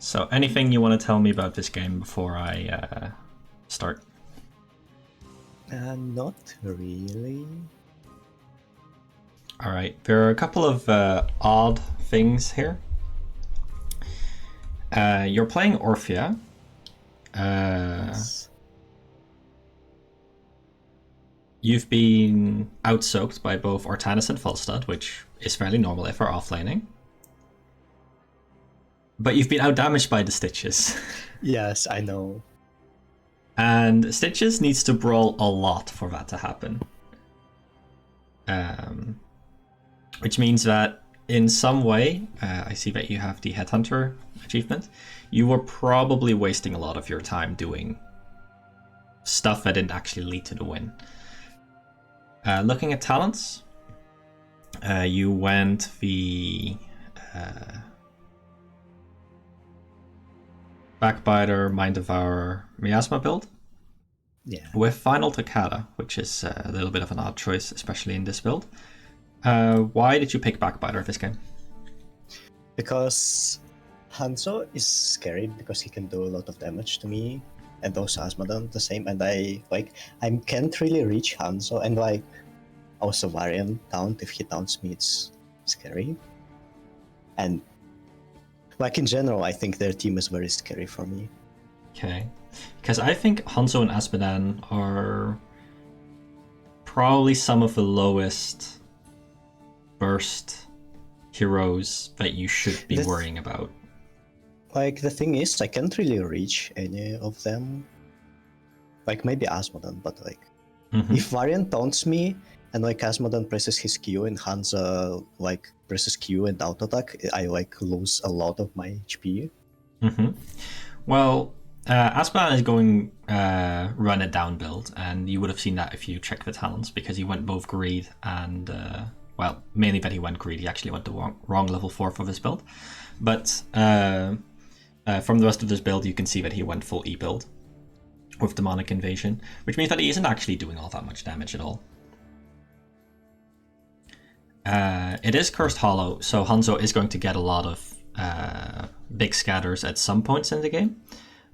So, anything you want to tell me about this game before I start? Not really. Alright, there are a couple of odd things here. You're playing Orphea. Yes. You've been outsoaked by both Artanis and Falstad, which is fairly normal if we're offlaning. But you've been outdamaged by the Stitches. Yes, I know. And Stitches needs to brawl a lot for that to happen. Which means that in some way, I see that you have the Headhunter achievement, you were probably wasting a lot of your time doing stuff that didn't actually lead to the win. Looking at talents, you went the Backbiter, Mind Devourer, Miasma build. Yeah. With Final Toccata, which is a little bit of an odd choice, especially in this build. Why did you pick Backbiter this game? Because Hanzo is scary because he can do a lot of damage to me, and also Asmodon the same. And I can't really reach Hanzo, and also Varian taunt. If he taunts me, it's scary. And in general, I think their team is very scary for me. Okay, because I think Hanzo and Asmodon are probably some of the lowest burst heroes that you should be worrying about. The thing is, I can't really reach any of them. Maybe Asmodon, but if Varian taunts me and Asmodon presses his Q and Hanzo presses Q and auto attack, I lose a lot of my HP. Well, Asmodon is going run it down build, and you would have seen that if you check the talents, because he went both greed and well, mainly that he went greed. He actually went the wrong level 4 for this build, but from the rest of this build, you can see that he went full E build with Demonic Invasion, which means that he isn't actually doing all that much damage at all. It is Cursed Hollow, so Hanzo is going to get a lot of big scatters at some points in the game,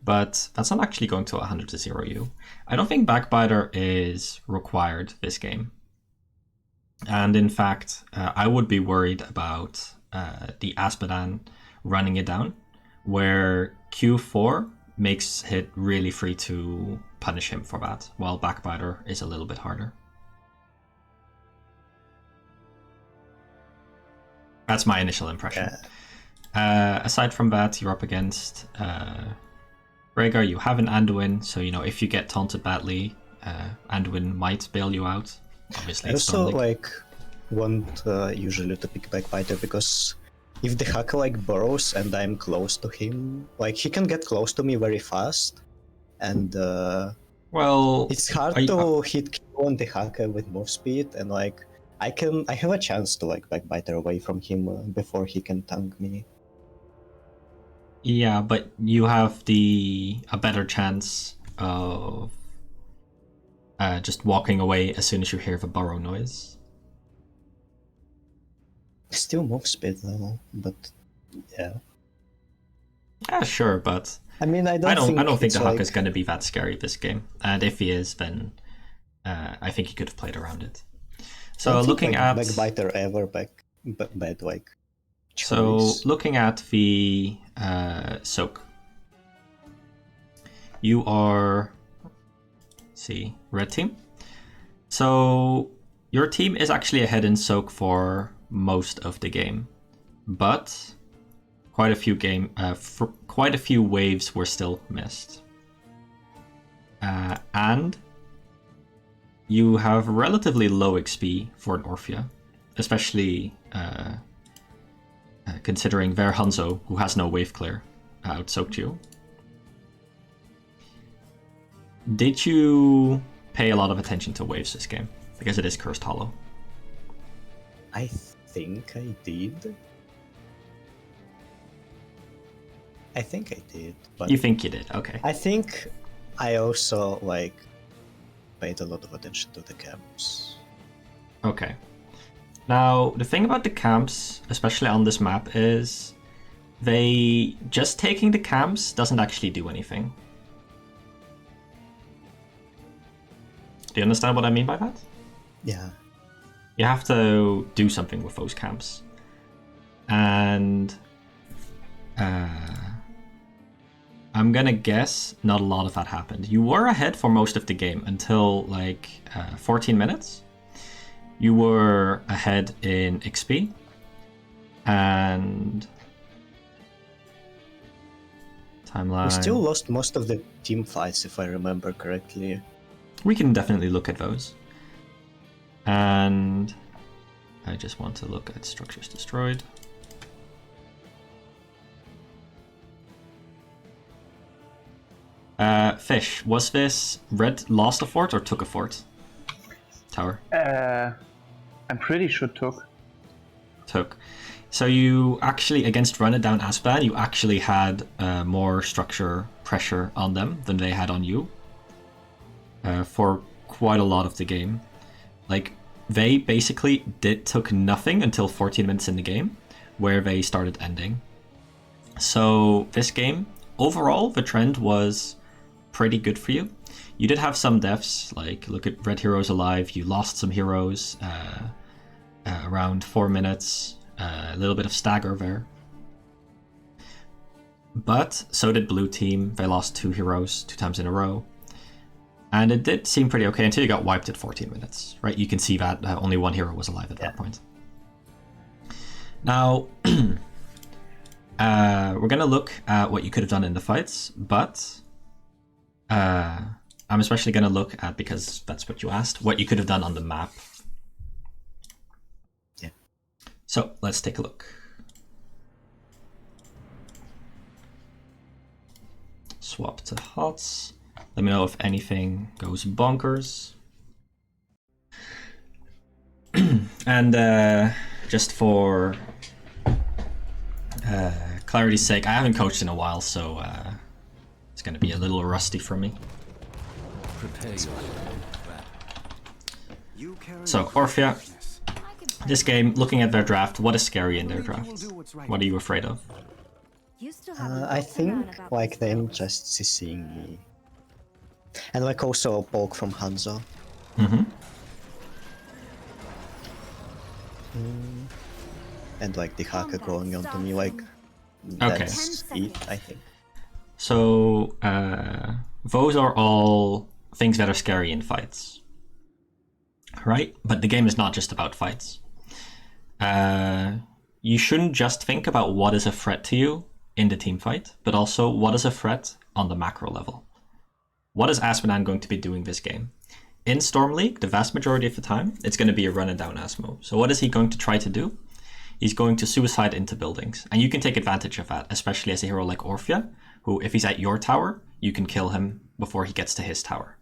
but that's not actually going to 100 to 0 you. I don't think Backbiter is required this game. And in fact, I would be worried about the Asmodon running it down, where Q4 makes it really free to punish him for that, while Backbiter is a little bit harder. That's my initial impression. Aside from that, you're up against Rhaegar. You have an Anduin, so if you get taunted badly, Anduin might bail you out. Obviously, I also want usually to pick Backbiter because if the hacker burrows and I'm close to him, he can get close to me very fast, and well, it's hard to hit Q on the hacker with move speed, and I have a chance to Backbiter away from him before he can tank me. Yeah, but you have a better chance of just walking away as soon as you hear the burrow noise. Still move speed though, but yeah. Yeah, sure, but I mean, I don't think the Huck is going to be that scary this game, and if he is, then I think he could have played around it. So looking at Backbiter ever bad choice. So looking at the soak, you are red team. So your team is actually ahead in soak for most of the game, but quite a few waves were still missed, and you have relatively low XP for an Orphea, especially considering their Hanzo, who has no Waveclear, out-soaked you. Did you pay a lot of attention to waves this game? Because it is Cursed Hollow. I think I did. But you think you did, okay. I think I also paid a lot of attention to the camps. Okay. Now, the thing about the camps, especially on this map, is they just taking the camps doesn't actually do anything. Do you understand what I mean by that? Yeah. You have to do something with those camps. And I'm gonna guess not a lot of that happened. You were ahead for most of the game until like 14 minutes. You were ahead in XP. And timeline. We still lost most of the team fights, if I remember correctly. We can definitely look at those. And I just want to look at structures destroyed. Fish, was this red lost a fort or took a fort? Tower? I'm pretty sure Took. So you actually, against Run It Down Aspan, you actually had more structure pressure on them than they had on you for quite a lot of the game. Like, they basically took nothing until 14 minutes in the game, where they started ending. So this game, overall, the trend was pretty good for you. You did have some deaths, like look at Red Heroes Alive, you lost some heroes around 4 minutes, a little bit of stagger there. But so did Blue Team, they lost 2 heroes 2 times in a row. And it did seem pretty okay until you got wiped at 14 minutes, right? You can see that only 1 hero was alive at that point. Now, we're going to look at what you could have done in the fights, but I'm especially going to look at, because that's what you asked, what you could have done on the map. Yeah. So let's take a look. Swap to HOTS. Let me know if anything goes bonkers. And just for clarity's sake, I haven't coached in a while, so it's going to be a little rusty for me. So, Orphea, this game, looking at their draft, what is scary in their draft? What are you afraid of? I think like them just CCing me. And like also a poke from Hanzo. Mm-hmm. And like the hacker going on to me, like that's it, I think. So those are all things that are scary in fights, right? But the game is not just about fights. You shouldn't just think about what is a threat to you in the team fight, but also what is a threat on the macro level. What is Asmodan going to be doing this game? In Storm League, the vast majority of the time, it's going to be a run and down Asmo. So what is he going to try to do? He's going to suicide into buildings. And you can take advantage of that, especially as a hero like Orphea, who, if he's at your tower, you can kill him before he gets to his tower.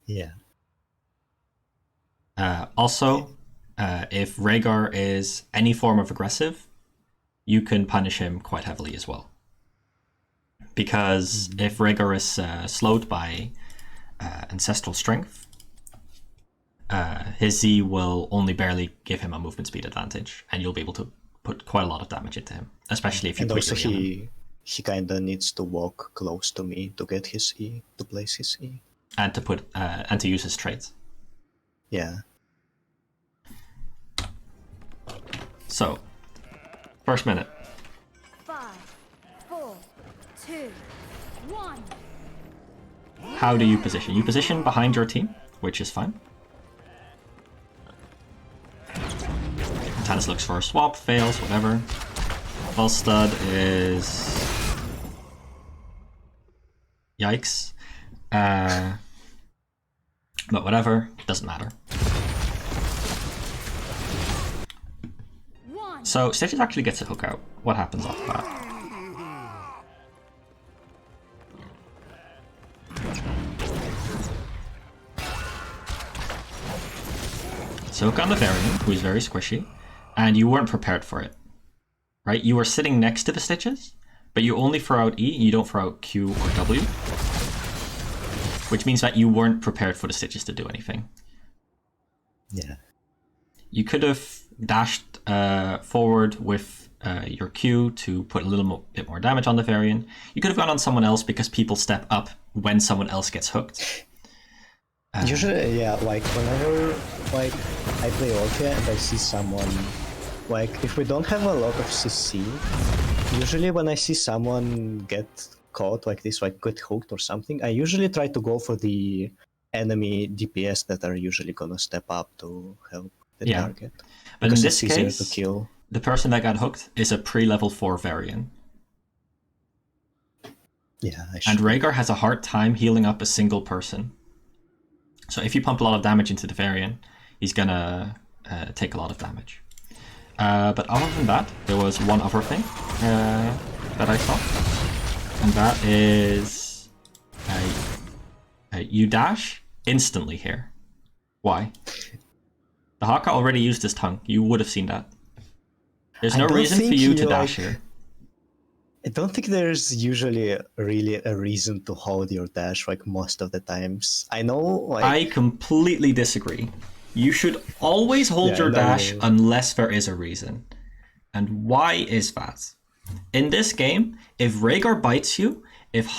Yeah. Also, if Rhaegar is any form of aggressive, you can punish him quite heavily as well. Because if Rhaegar is slowed by Ancestral Strength, his Z will only barely give him a movement speed advantage, and you'll be able to put quite a lot of damage into him, especially if you and put also your E on him. he kinda needs to walk close to me to get his E, to place his E. And to put and to use his traits. Yeah. So, first minute. 5, 4, 2, 1. How do you position? You position behind your team, which is fine. Tannis looks for a swap, fails, whatever. Volstad is... Yikes. But whatever, doesn't matter. So, Stitches actually gets a hook out. What happens off that? So hook on the variant, who is very squishy, and you weren't prepared for it. Right? You were sitting next to the Stitches, but you only throw out E, you don't throw out Q or W. Which means that you weren't prepared for the Stitches to do anything. Yeah. You could have dashed forward with your Q to put a little bit more damage on the Varian. You could have gone on someone else because people step up when someone else gets hooked. Usually, yeah, like whenever like I play Orphea and I see someone, like if we don't have a lot of CC, usually when I see someone get caught like this, like get hooked or something, I usually try to go for the enemy DPS that are usually gonna step up to help the target. But in this it's easier case, to kill. The person that got hooked is a pre-level 4 Varian. Yeah, and Rhaegar has a hard time healing up a single person. So if you pump a lot of damage into the Varian, he's gonna take a lot of damage. But other than that, there was one other thing that I saw. And that is you dash instantly here. Why? The Haka already used his tongue. You would have seen that. There's no reason for you to dash here. I don't think there's usually really a reason to hold your dash like most of the times. I know like... I completely disagree. You should always hold your dash unless there is a reason. And why is that? In this game, if Rhaegar bites you, if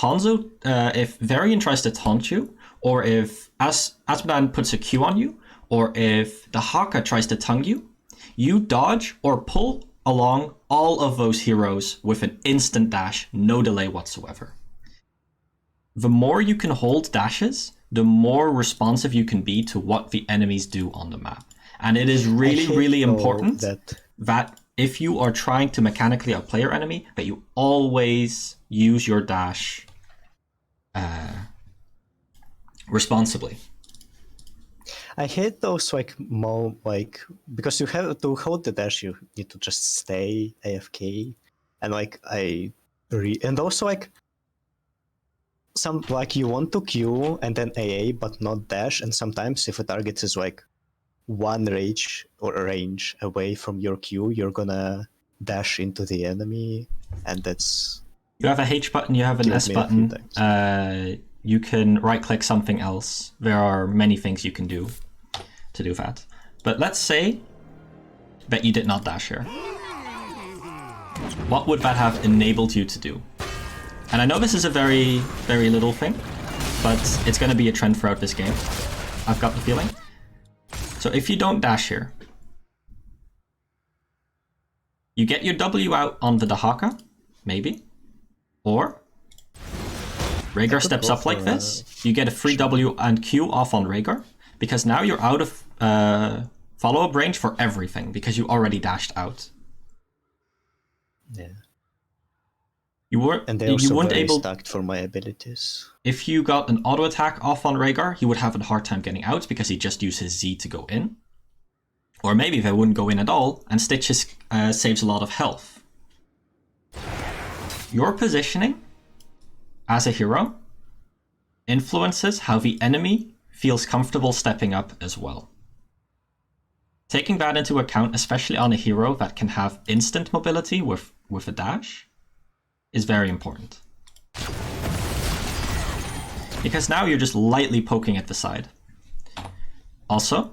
Varian tries to taunt you, or if Asmodan puts a Q on you, or if the Haka tries to tongue you, you dodge or pull along all of those heroes with an instant dash, no delay whatsoever. The more you can hold dashes, the more responsive you can be to what the enemies do on the map. And it is really important that if you are trying to mechanically outplay your enemy, that you always use your dash responsibly. I hate those because you have to hold the dash, you need to just stay AFK, and and also some you want to Q and then AA but not dash, and sometimes if a target is one range away from your Q, you're gonna dash into the enemy, and that's... You have a H button, you have an S button, you can right click something else. There are many things you can do to do that. But let's say that you did not dash here. What would that have enabled you to do? And I know this is a very little thing, but it's going to be a trend throughout this game. I've got the feeling. So if you don't dash here, you get your W out on the Dahaka, maybe, or Rhaegar steps up like this, you get a free W and Q off on Rhaegar, because now you're out of follow-up range for everything, because you already dashed out. Yeah. You weren't stacked for my abilities. If you got an auto attack off on Rhaegar, he would have a hard time getting out because he just used his Z to go in. Or maybe they wouldn't go in at all, and Stitches saves a lot of health. Your positioning as a hero influences how the enemy feels comfortable stepping up as well. Taking that into account, especially on a hero that can have instant mobility with a dash, is very important. Because now you're just lightly poking at the side. Also,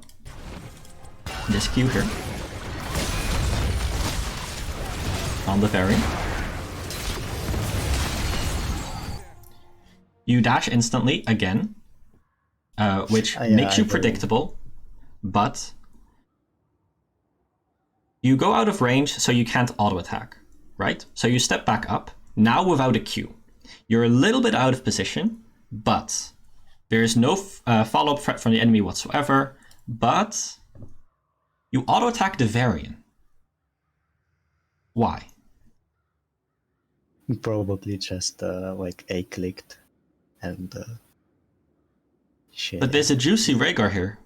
this Q here on the Varian. You dash instantly again, which makes you predictable, but you go out of range so you can't auto attack, right? So you step back up, now without a Q. You're a little bit out of position, but there is no follow-up threat from the enemy whatsoever, but you auto attack the Varian. Why? Probably just A-clicked and shit. But there's a juicy Rhaegar here.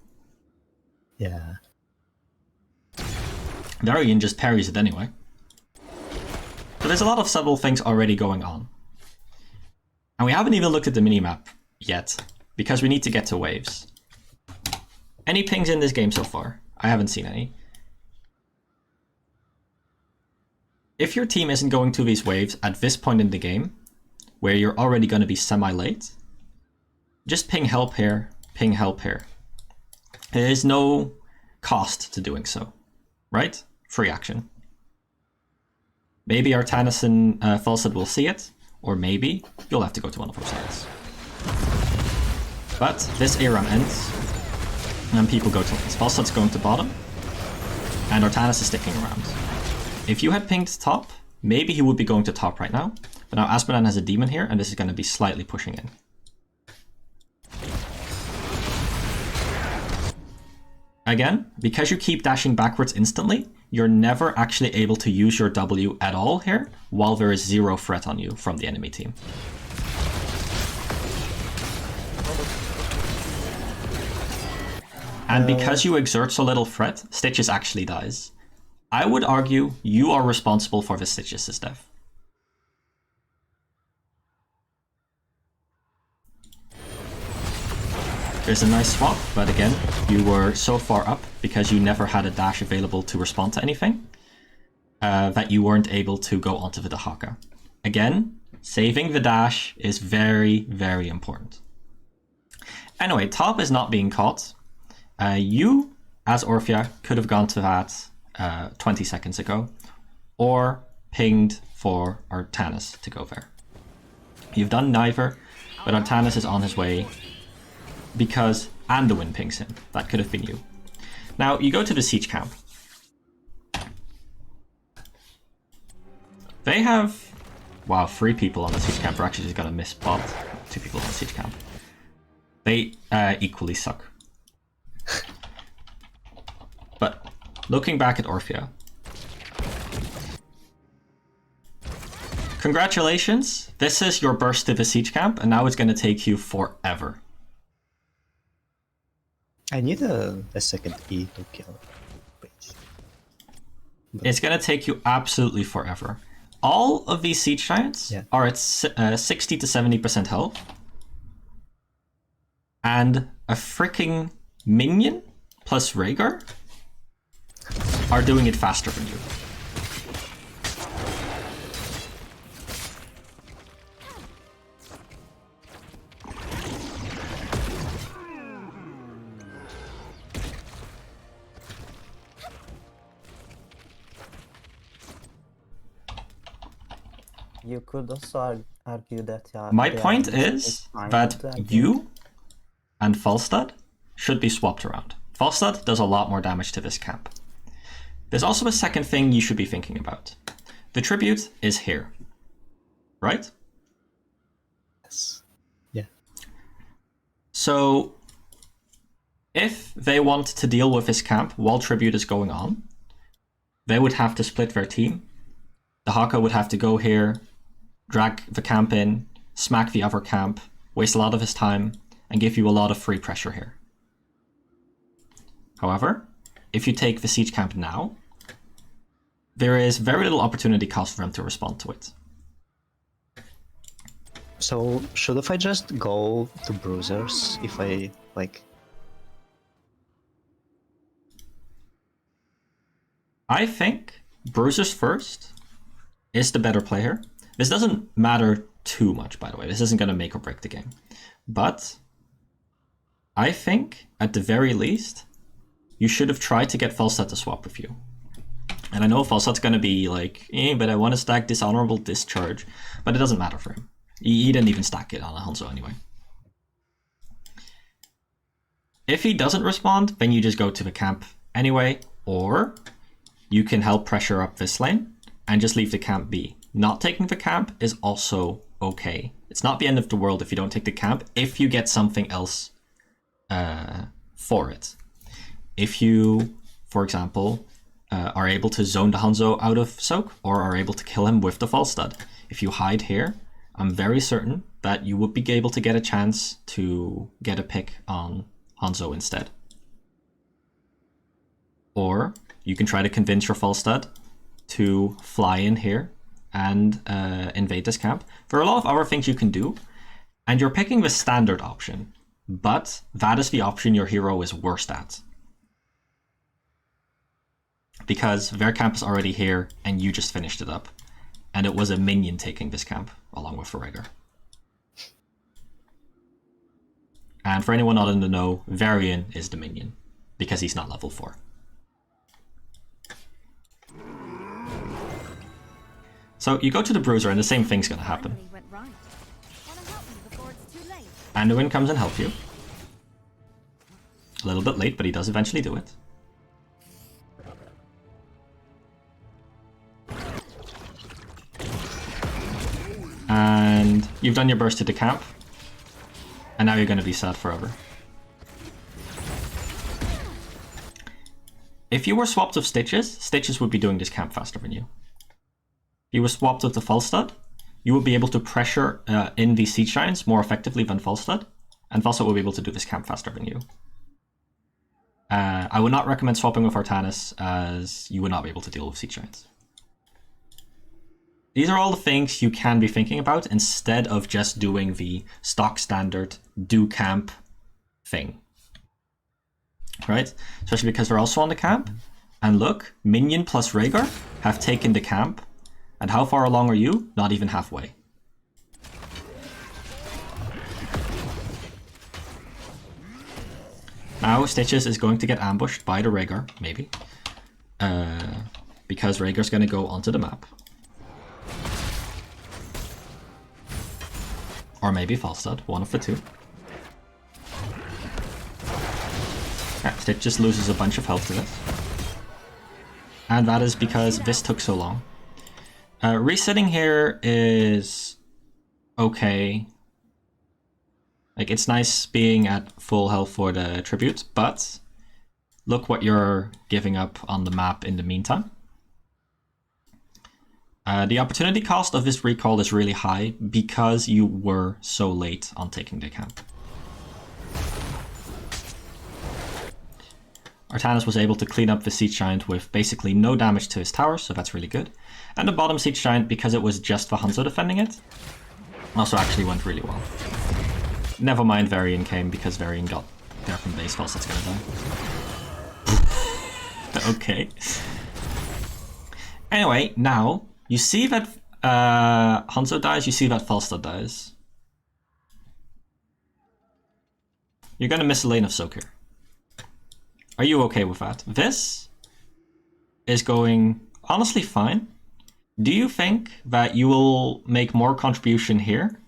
Yeah. Varian just parries it anyway. So there's a lot of subtle things already going on. And we haven't even looked at the minimap yet, because we need to get to waves. Any pings in this game so far? I haven't seen any. If your team isn't going to these waves at this point in the game, where you're already going to be semi-late, just ping help here, ping help here. There is no cost to doing so. right? Free action. Maybe Artanis and Falstad will see it, or maybe you'll have to go to one of our sides. But this ARAM ends, and people go to lanes. Falstad's going to bottom, and Artanis is sticking around. If you had pinged top, maybe he would be going to top right now, but now Asmodan has a demon here, and this is going to be slightly pushing in. Again, because you keep dashing backwards instantly, you're never actually able to use your W at all here, while there is 0 threat on you from the enemy team. And because you exert so little threat, Stitches actually dies. I would argue you are responsible for the Stitches' death. There's a nice swap, but again, you were so far up because you never had a dash available to respond to anything that you weren't able to go onto the Dahaka. Again, saving the dash is very, very important. Anyway, top is not being caught. You, as Orphea, could have gone to that 20 seconds ago, or pinged for Artanis to go there. You've done neither, but Artanis is on his way because Anduin pings him. That could have been you. Now, you go to the siege camp. They have, wow, 3 people on the siege camp. We're actually just gonna miss bot. 2 people on the siege camp. They equally suck. But looking back at Orphea, congratulations, this is your burst to the siege camp, and now it's going to take you forever. I need a second E to kill. It's going to take you absolutely forever. All of these siege giants are at 60 to 70% health, and a freaking minion plus Rhaegar are doing it faster than you. You could also argue that my point is that you and Falstad should be swapped around. Falstad does a lot more damage to this camp. There's also a second thing you should be thinking about. The tribute is here, right? Yes. Yeah. So if they want to deal with this camp while tribute is going on, they would have to split their team. The Haka would have to go here, drag the camp in, smack the other camp, waste a lot of his time, and give you a lot of free pressure here. However, if you take the siege camp now, there is very little opportunity cost for them to respond to it. So, should if I just go to Bruisers if I, like... I think Bruisers first is the better play here. This doesn't matter too much, by the way. This isn't going to make or break the game. But I think, at the very least, you should have tried to get Falstad to swap with you. And I know Falstad's going to be like, but I want to stack Dishonorable Discharge. But it doesn't matter for him. He didn't even stack it on a Hanzo anyway. If he doesn't respond, then you just go to the camp anyway. Or you can help pressure up this lane and just leave the camp be. Not taking the camp is also okay. It's not the end of the world if you don't take the camp, if you get something else for it. If you, for example, are able to zone the Hanzo out of soak, or are able to kill him with the Falstad. If you hide here, I'm very certain that you would be able to get a chance to get a pick on Hanzo instead. Or you can try to convince your Falstad to fly in here and invade this camp. There are a lot of other things you can do, and you're picking the standard option, but that is the option your hero is worst at. Because their camp is already here, and you just finished it up. And it was a minion taking this camp, along with Rhaegar. And for anyone not in the know, Varian is the minion, because he's not level 4. So you go to the Bruiser and the same thing's gonna happen. Finally went right. Wanna help me before it's too late? Anduin comes and helps you. A little bit late, but he does eventually do it. And you've done your burst to the camp. And now you're going to be sad forever. If you were swapped with Stitches, Stitches would be doing this camp faster than you. If you were swapped with the Falstad, you would be able to pressure in these Siege Giants more effectively than Falstad. And Falstad will be able to do this camp faster than you. I would not recommend swapping with Artanis, as you would not be able to deal with Siege Giants. These are all the things you can be thinking about instead of just doing the stock standard do camp thing. Right? Especially because they're also on the camp. And look, Minion plus Rhaegar have taken the camp. And how far along are you? Not even halfway. Now Stitches is going to get ambushed by the Rhaegar, maybe. Because Rhaegar's going to go onto the map. Or maybe Falstad, one of the two. Yeah, Stitches loses a bunch of health to this. And that is because this took so long. Resetting here is okay. Like, it's nice being at full health for the tribute, but look what you're giving up on the map in the meantime. The opportunity cost of this recall is really high because you were so late on taking the camp. Artanis was able to clean up the Siege Giant with basically no damage to his tower, so that's really good. And the bottom Siege Giant, because it was just the Hanzo defending it, also actually went really well. Never mind Varian came, because Varian got there from base, false, that's gonna die. Okay. Anyway, now, you see that Hanzo dies, you see that Falstad dies. You're gonna miss a lane of soak here. Are you okay with that? This is going honestly fine. Do you think that you will make more contribution here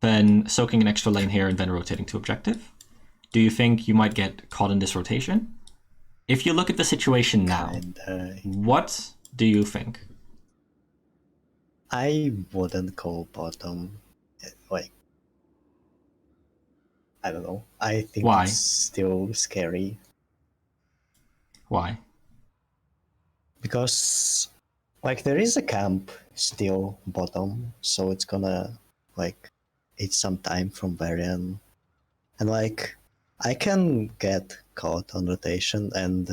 than soaking an extra lane here and then rotating to objective? Do you think you might get caught in this rotation? If you look at the situation now, what do you think? I wouldn't go bottom. Like, I don't know. I think Why? it's still scary. Why? Because, like, there is a camp still bottom, so it's gonna, like, eat some time from Varian. And, like, I can get caught on rotation, and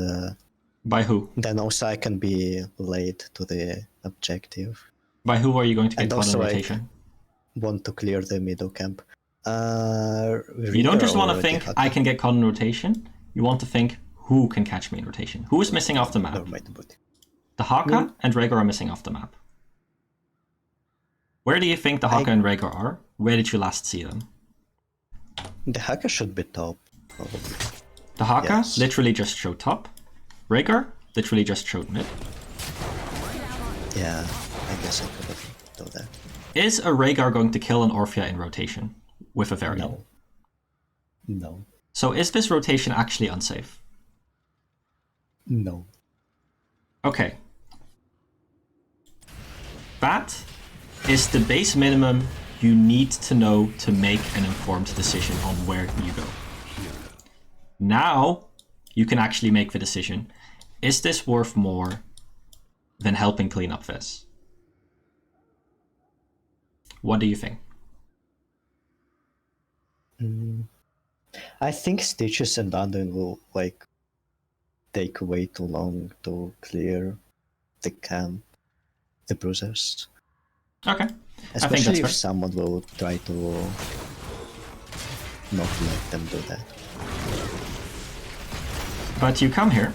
By who? then also I can be late to the objective. By who are you going to get And caught in also, rotation? Want to clear the middle camp. You don't just want to think, I can get caught in rotation. You want to think, who can catch me in rotation? Who is missing off the map? The Haka and Rhaegar are missing off the map. Where do you think the Haka and Rhaegar are? Where did you last see them? The Haka should be top, probably. The Haka literally just showed top. Rhaegar literally just showed mid. Yeah, I guess I could have done that. Is a Rhaegar going to kill an Orphea in rotation with a Varian? No. No. So is this rotation actually unsafe? No. Okay. That is the base minimum you need to know to make an informed decision on where you go. Now, you can actually make the decision. Is this worth more than helping clean up this? What do you think? I think Stitches and Anduin will, like, take way too long to clear the camp, the bruisers. Okay. Especially I think that's if fair. someone will try to not let them do that. But you come here,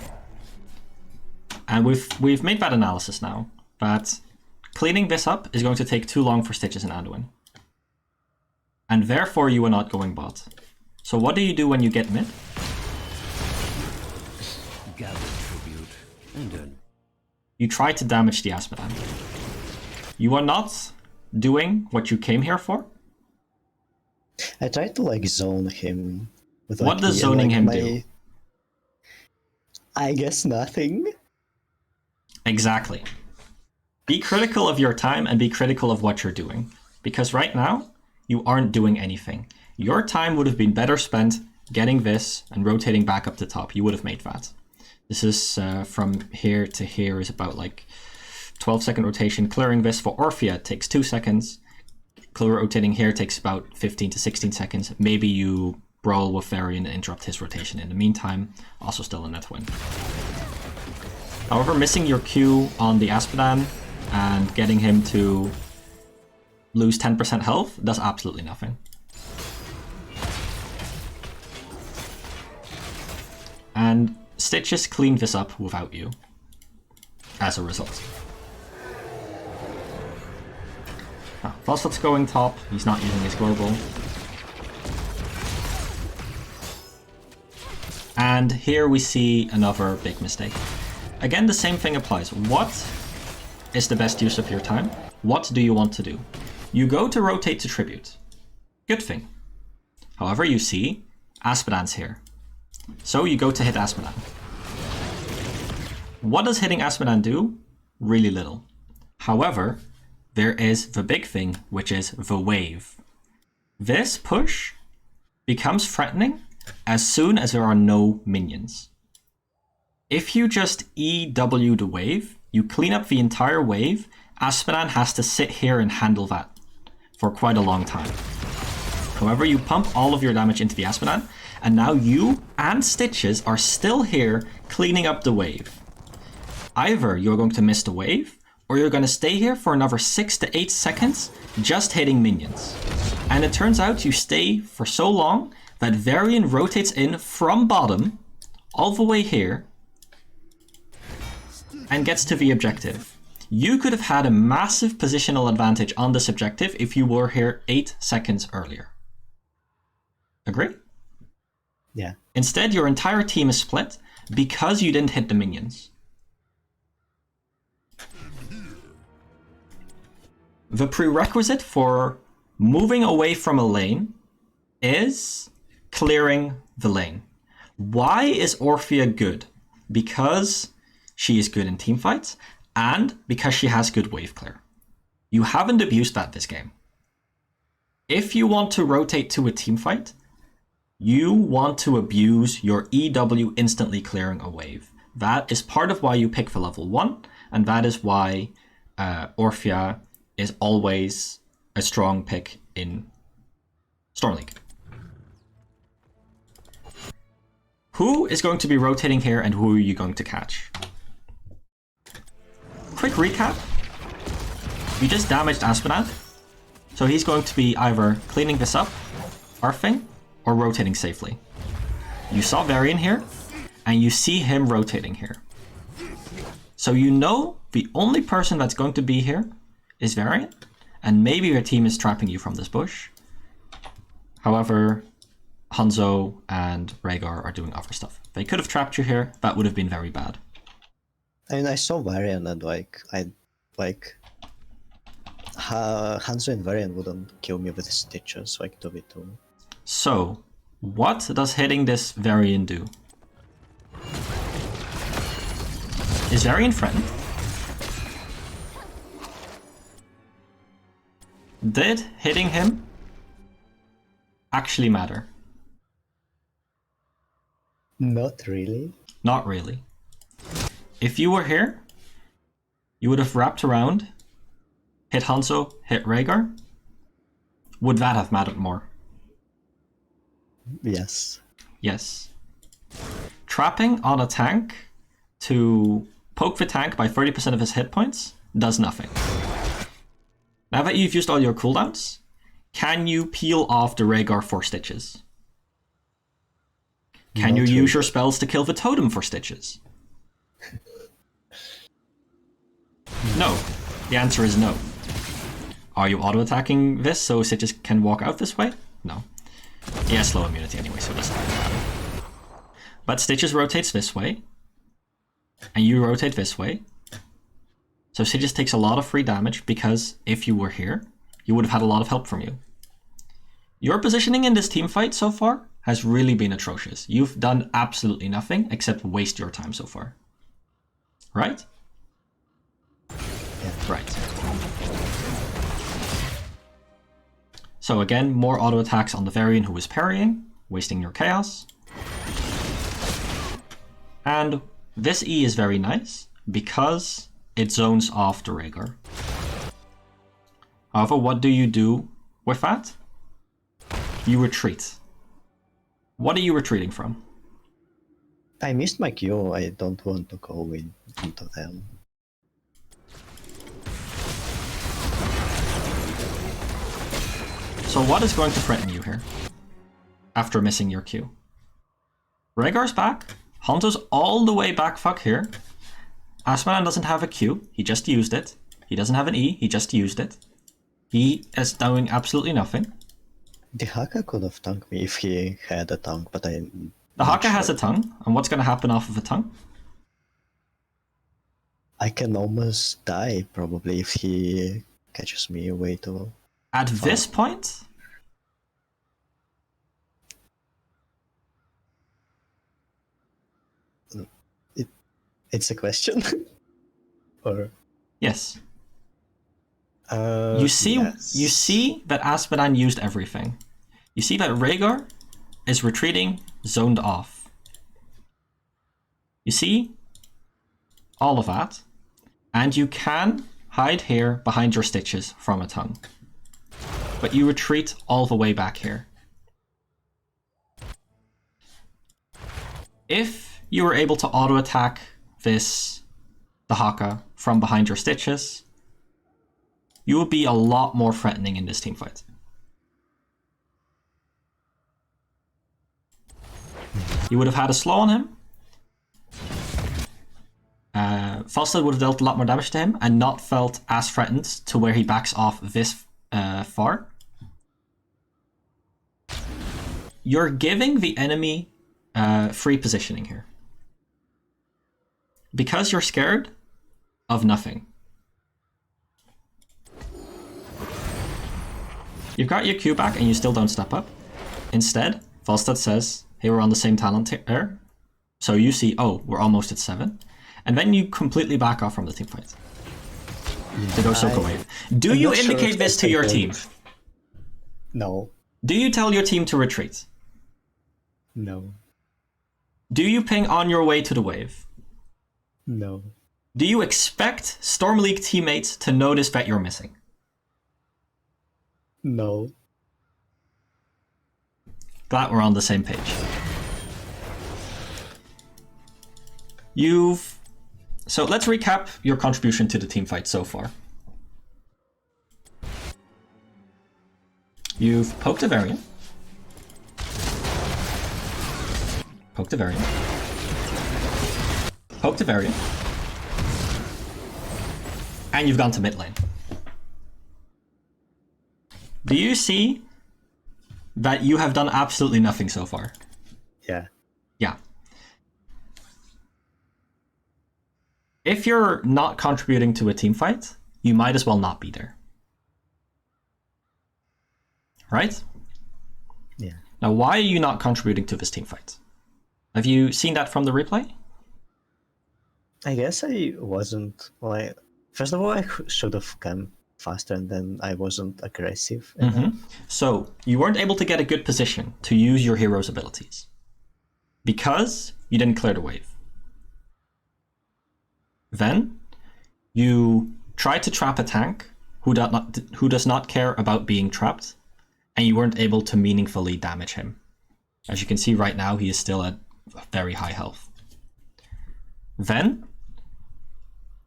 and we've made that analysis now, that cleaning this up is going to take too long for Stitches and Anduin. And therefore you are not going bot. So what do you do when you get mid? Gather tribute, and then You try to damage the Asmodan. You are not doing what you came here for. I tried to like zone him. With, like, What does the- zoning like, him my- do? I guess nothing. Exactly. Be critical of your time and be critical of what you're doing. Because right now, you aren't doing anything. Your time would have been better spent getting this and rotating back up the top. You would have made that. This is from here to here is about like 12-second rotation. Clearing this for Orphea takes 2 seconds. Rotating here takes about 15 to 16 seconds. Maybe you brawl with Varian and interrupt his rotation in the meantime. Also still a net win. However, missing your Q on the Asmodan and getting him to lose 10% health does absolutely nothing. And Stitches cleaned this up without you as a result. Fosfat's going top, he's not using his global. And here we see another big mistake. Again, the same thing applies. What is the best use of your time? What do you want to do? You go to rotate to tribute. Good thing. However, you see Asmodan's here. So you go to hit Asmodan. What does hitting Asmodan do? Really little. However, there is the big thing, which is the wave. This push becomes threatening as soon as there are no minions. If you just EW the wave, you clean up the entire wave, Asmodan has to sit here and handle that for quite a long time. However, you pump all of your damage into the Asmodan, and now you and Stitches are still here cleaning up the wave. Either you're going to miss the wave, or you're going to stay here for another 6 to 8 seconds just hitting minions. And it turns out you stay for so long that Varian rotates in from bottom all the way here and gets to the objective. You could have had a massive positional advantage on this objective if you were here 8 seconds earlier. Agree? Yeah. Instead, your entire team is split because you didn't hit the minions. The prerequisite for moving away from a lane is clearing the lane. Why is Orphea good? Because she is good in teamfights and because she has good wave clear. You haven't abused that this game. If you want to rotate to a teamfight, you want to abuse your EW instantly clearing a wave. That is part of why you pick for level 1, and that is why Orphea is always a strong pick in Storm League. Who is going to be rotating here and who are you going to catch? Quick recap. You just damaged Asmodan, so he's going to be either cleaning this up, arfing, or rotating safely. You saw Varian here, and you see him rotating here. So you know the only person that's going to be here is Varian, and maybe your team is trapping you from this bush. However, Hanzo and Rhaegar are doing other stuff. They could have trapped you here, that would have been very bad. I mean, I saw Varian and Hanzo and Varian wouldn't kill me with Stitches, so I could do it too. So, what does hitting this Varian do? Is Varian friend? Did hitting him actually matter? Not really. Not really. If you were here, you would have wrapped around, hit Hanzo, hit Rhaegar. Would that have mattered more? Yes. Yes. Trapping on a tank to poke the tank by 30% of his hit points does nothing. Now that you've used all your cooldowns, can you peel off the Rhaegar for Stitches? Can you use your spells to kill the totem for Stitches? No. The answer is no. Are you auto-attacking this so Stitches can walk out this way? No. He has slow immunity anyway, so it doesn't really matter. But Stitches rotates this way, and you rotate this way, So Sidious takes a lot of free damage because if you were here, you would have had a lot of help from you. Your positioning in this team fight so far has really been atrocious. You've done absolutely nothing except waste your time so far. Right? Yeah. Right. So again, more auto attacks on the Varian who is parrying, wasting your chaos. And this E is very nice because it zones off the Rhaegar. However, what do you do with that? You retreat. What are you retreating from? I missed my Q. I don't want to go into them. So what is going to threaten you here? After missing your Q? Rhaegar's back. Hanzo's all the way back fuck here. Asmodan doesn't have a Q. He just used it. He doesn't have an E. He just used it. He is doing absolutely nothing. The Haka could have tanked me if he had a tank, but I... The Haka has a tongue, and what's going to happen off of a tongue? I can almost die, probably, if he catches me way too... At this point? It's a question? Or... Yes. You see that Asmodan used everything. You see that Rhaegar is retreating, zoned off. You see all of that, and you can hide here behind your stitches from a tongue. But you retreat all the way back here. If you were able to auto attack the Haka from behind your stitches, you would be a lot more threatening in this team fight. You would have had a slow on him. Falstad would have dealt a lot more damage to him and not felt as threatened to where he backs off this far. You're giving the enemy free positioning here. Because you're scared of nothing. You've got your Q back and you still don't step up. Instead, Falstad says, hey, we're on the same talent here. So you see, oh, we're almost at 7. And then you completely back off from the team fight. To go Soka Wave. Do you indicate this to your team? No. Do you tell your team to retreat? No. Do you ping on your way to the wave? No. Do you expect Storm League teammates to notice that you're missing? No. Glad we're on the same page. So let's recap your contribution to the team fight so far. You've poked a Varian. Poked a Varian. Poked a Varian. And you've gone to mid lane. Do you see that you have done absolutely nothing so far? Yeah. Yeah. If you're not contributing to a team fight, you might as well not be there. Right? Yeah. Now, why are you not contributing to this team fight? Have you seen that from the replay? I guess I wasn't like. First of all, I should have come faster, and then I wasn't aggressive enough. So you weren't able to get a good position to use your hero's abilities because you didn't clear the wave. Then you tried to trap a tank who does not care about being trapped, and you weren't able to meaningfully damage him. As you can see right now, he is still at very high health. Then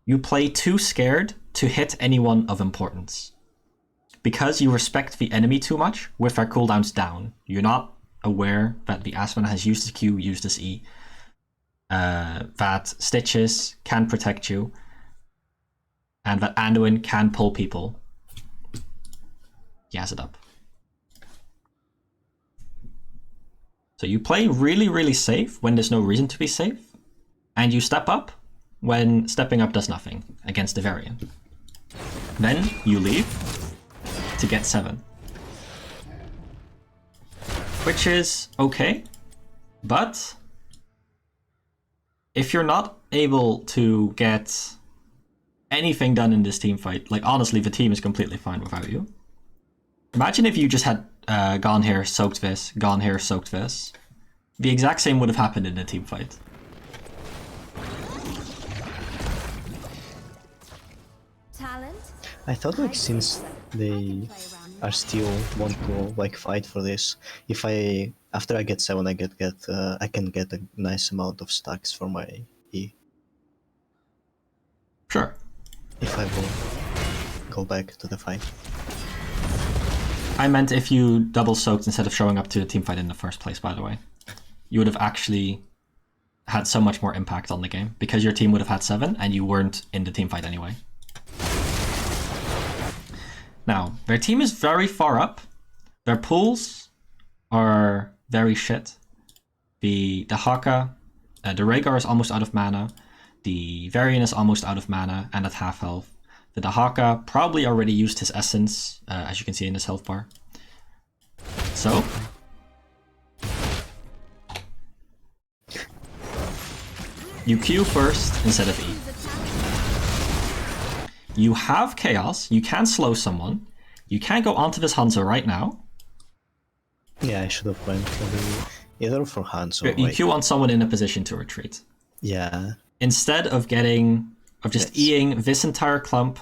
you play too scared to hit anyone of importance. Because you respect the enemy too much with their cooldowns down. You're not aware that the Asmodan has used his Q, used his E. That Stitches can protect you. And that Anduin can pull people. Gas it up. So you play really, really safe when there's no reason to be safe. And you step up when stepping up does nothing against the variant. Then you leave to get 7. Which is okay, but if you're not able to get anything done in this team fight, like honestly, the team is completely fine without you. Imagine if you just had gone here, soaked this, gone here, soaked this. The exact same would have happened in a team fight. Talent. I thought like since they are still want to like fight for this, if I after I get 7 I can get a nice amount of stacks for my E. Sure. If I will go back to the fight. I meant if you double soaked instead of showing up to the team fight in the first place, by the way. You would have actually had so much more impact on the game because your team would have had 7 and you weren't in the team fight anyway. Now, their team is very far up. Their pools are very shit. The Haka, the Rhaegar is almost out of mana. The Varian is almost out of mana and at half health. The Dahaka probably already used his essence, as you can see in his health bar. So, you Q first instead of E. You have Chaos, you can slow someone, you can go onto this Hanzo right now. Yeah, I should have went for either for Hanzo or You like, Q on someone in a position to retreat. yeah. Instead of just Yes. Eing this entire clump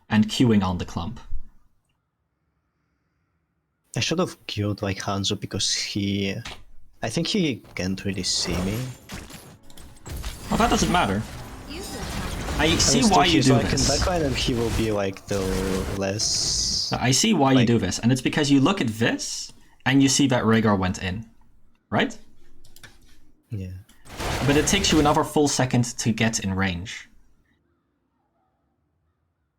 and queuing on the clump. I should have killed like Hanzo because I think he can't really see me. Well, that doesn't matter. Use your talent. I see was why thinking, you so do I can this. backline and he will be like the less. I see why you do this, and it's because you look at this and you see that Rhaegar went in, right? Yeah. But it takes you another full second to get in range.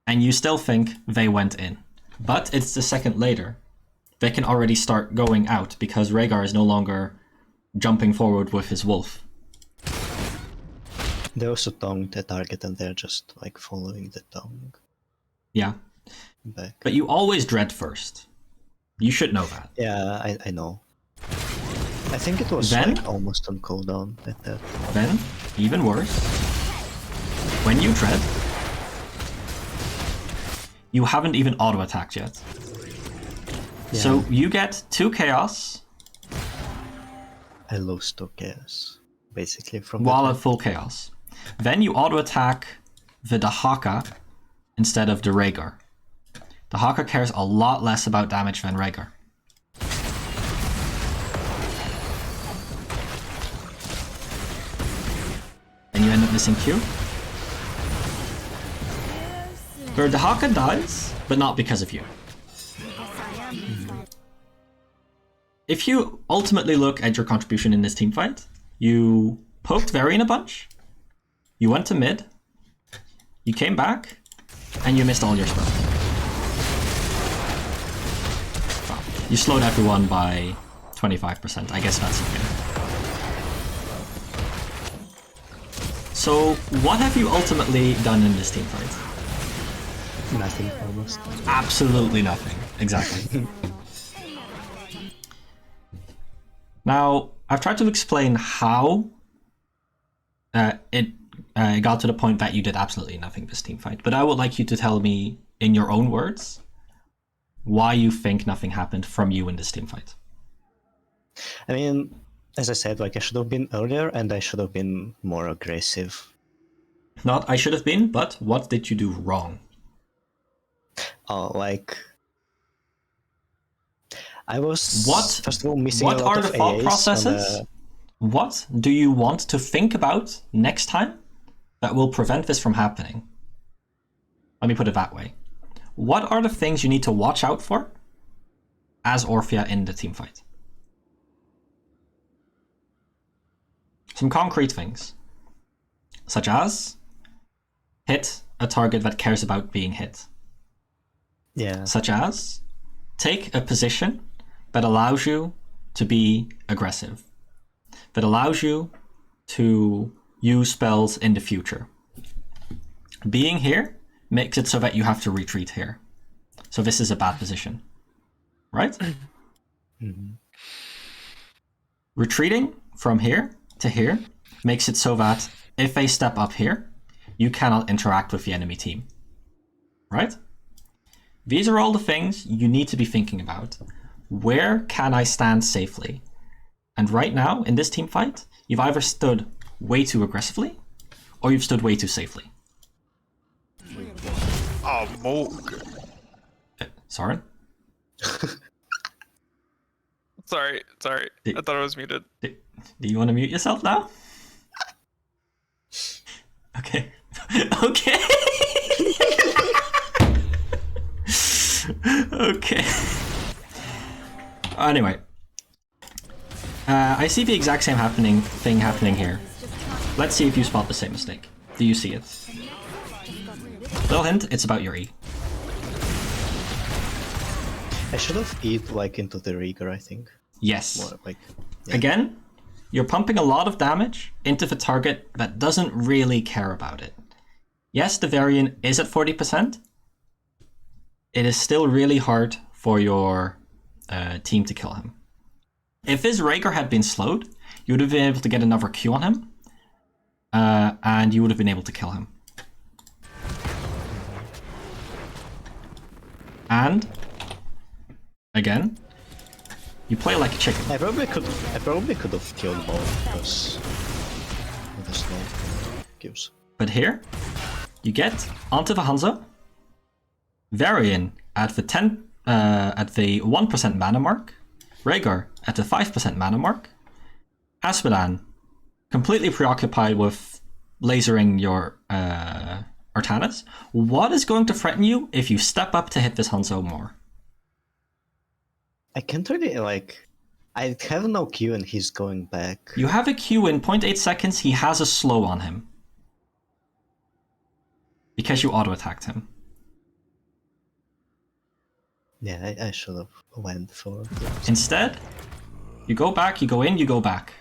And you still think they went in. But it's the second later. They can already start going out because Rhaegar is no longer jumping forward with his wolf. They also tongued the target and they're just like following the tongue Yeah. back. But you always dread first. You should know that. Yeah, I know. I think it was Then? like almost on cooldown at that. Then, even worse, when you dread, you haven't even auto-attacked yet. Yeah. So you get 2 chaos I lost 2 chaos, basically from while that. at full chaos. Then you auto-attack the Dahaka instead of the Rhaegar. Dahaka cares a lot less about damage than Rhaegar. And you end up missing Q. Where Dahaka dies, but not because of you. If you ultimately look at your contribution in this team fight, you poked Varian a bunch, you went to mid, you came back, and you missed all your spells. Wow. You slowed everyone by 25%. I guess that's okay. So, what have you ultimately done in this team fight? Nothing almost. Absolutely nothing. Exactly. Now, I've tried to explain how it got to the point that you did absolutely nothing this team fight, but I would like you to tell me, in your own words, why you think nothing happened from you in this team fight. I mean, as I said, like I should have been earlier and I should have been more aggressive. Not I should have been, but what did you do wrong? Like I was What? first of all missing What a lot are of the thought AAs processes? What do you want to think about next time that will prevent this from happening? Let me put it that way. What are the things you need to watch out for as Orphea in the team fight? Some concrete things, such as hit a target that cares about being hit. Yeah. Such as take a position that allows you to be aggressive, that allows you to use spells in the future. being here makes it so that you have to retreat here. So this is a bad position, right? Mhm. Retreating from here to here makes it so that if they step up here, you cannot interact with the enemy team, right? These are all the things you need to be thinking about. Where can I stand safely? And right now, in this team fight, you've either stood way too aggressively, or you've stood way too safely. Oh, Moog. Soren? Sorry. I thought I was muted. Do you want to mute yourself now? Okay. Okay. Okay. Anyway. I see the exact same thing happening here. Let's see if you spot the same mistake. Do you see it? Little hint, it's about your E. I should have eat like into the rigor, I think. Yes. More like Again, you're pumping a lot of damage into the target that doesn't really care about it. Yes, the variant is at 40%. It is still really hard for your team to kill him. If his Rhaegar had been slowed, you would have been able to get another Q on him, and you would have been able to kill him. And again, you play like a chicken. I probably could have killed both because of the snow cubes. But here, you get onto the Hanzo, Varian at the 1% mana mark, Rhaegar at the 5% mana mark, Asmodan completely preoccupied with lasering your Artanas. What is going to threaten you if you step up to hit this Hanzo more? I can't really like. I have no Q and he's going back. You have a Q in 0.8 seconds, he has a slow on him. Because you auto-attacked him. Yeah, I should have went for. Instead, you go back, you go in, you go back.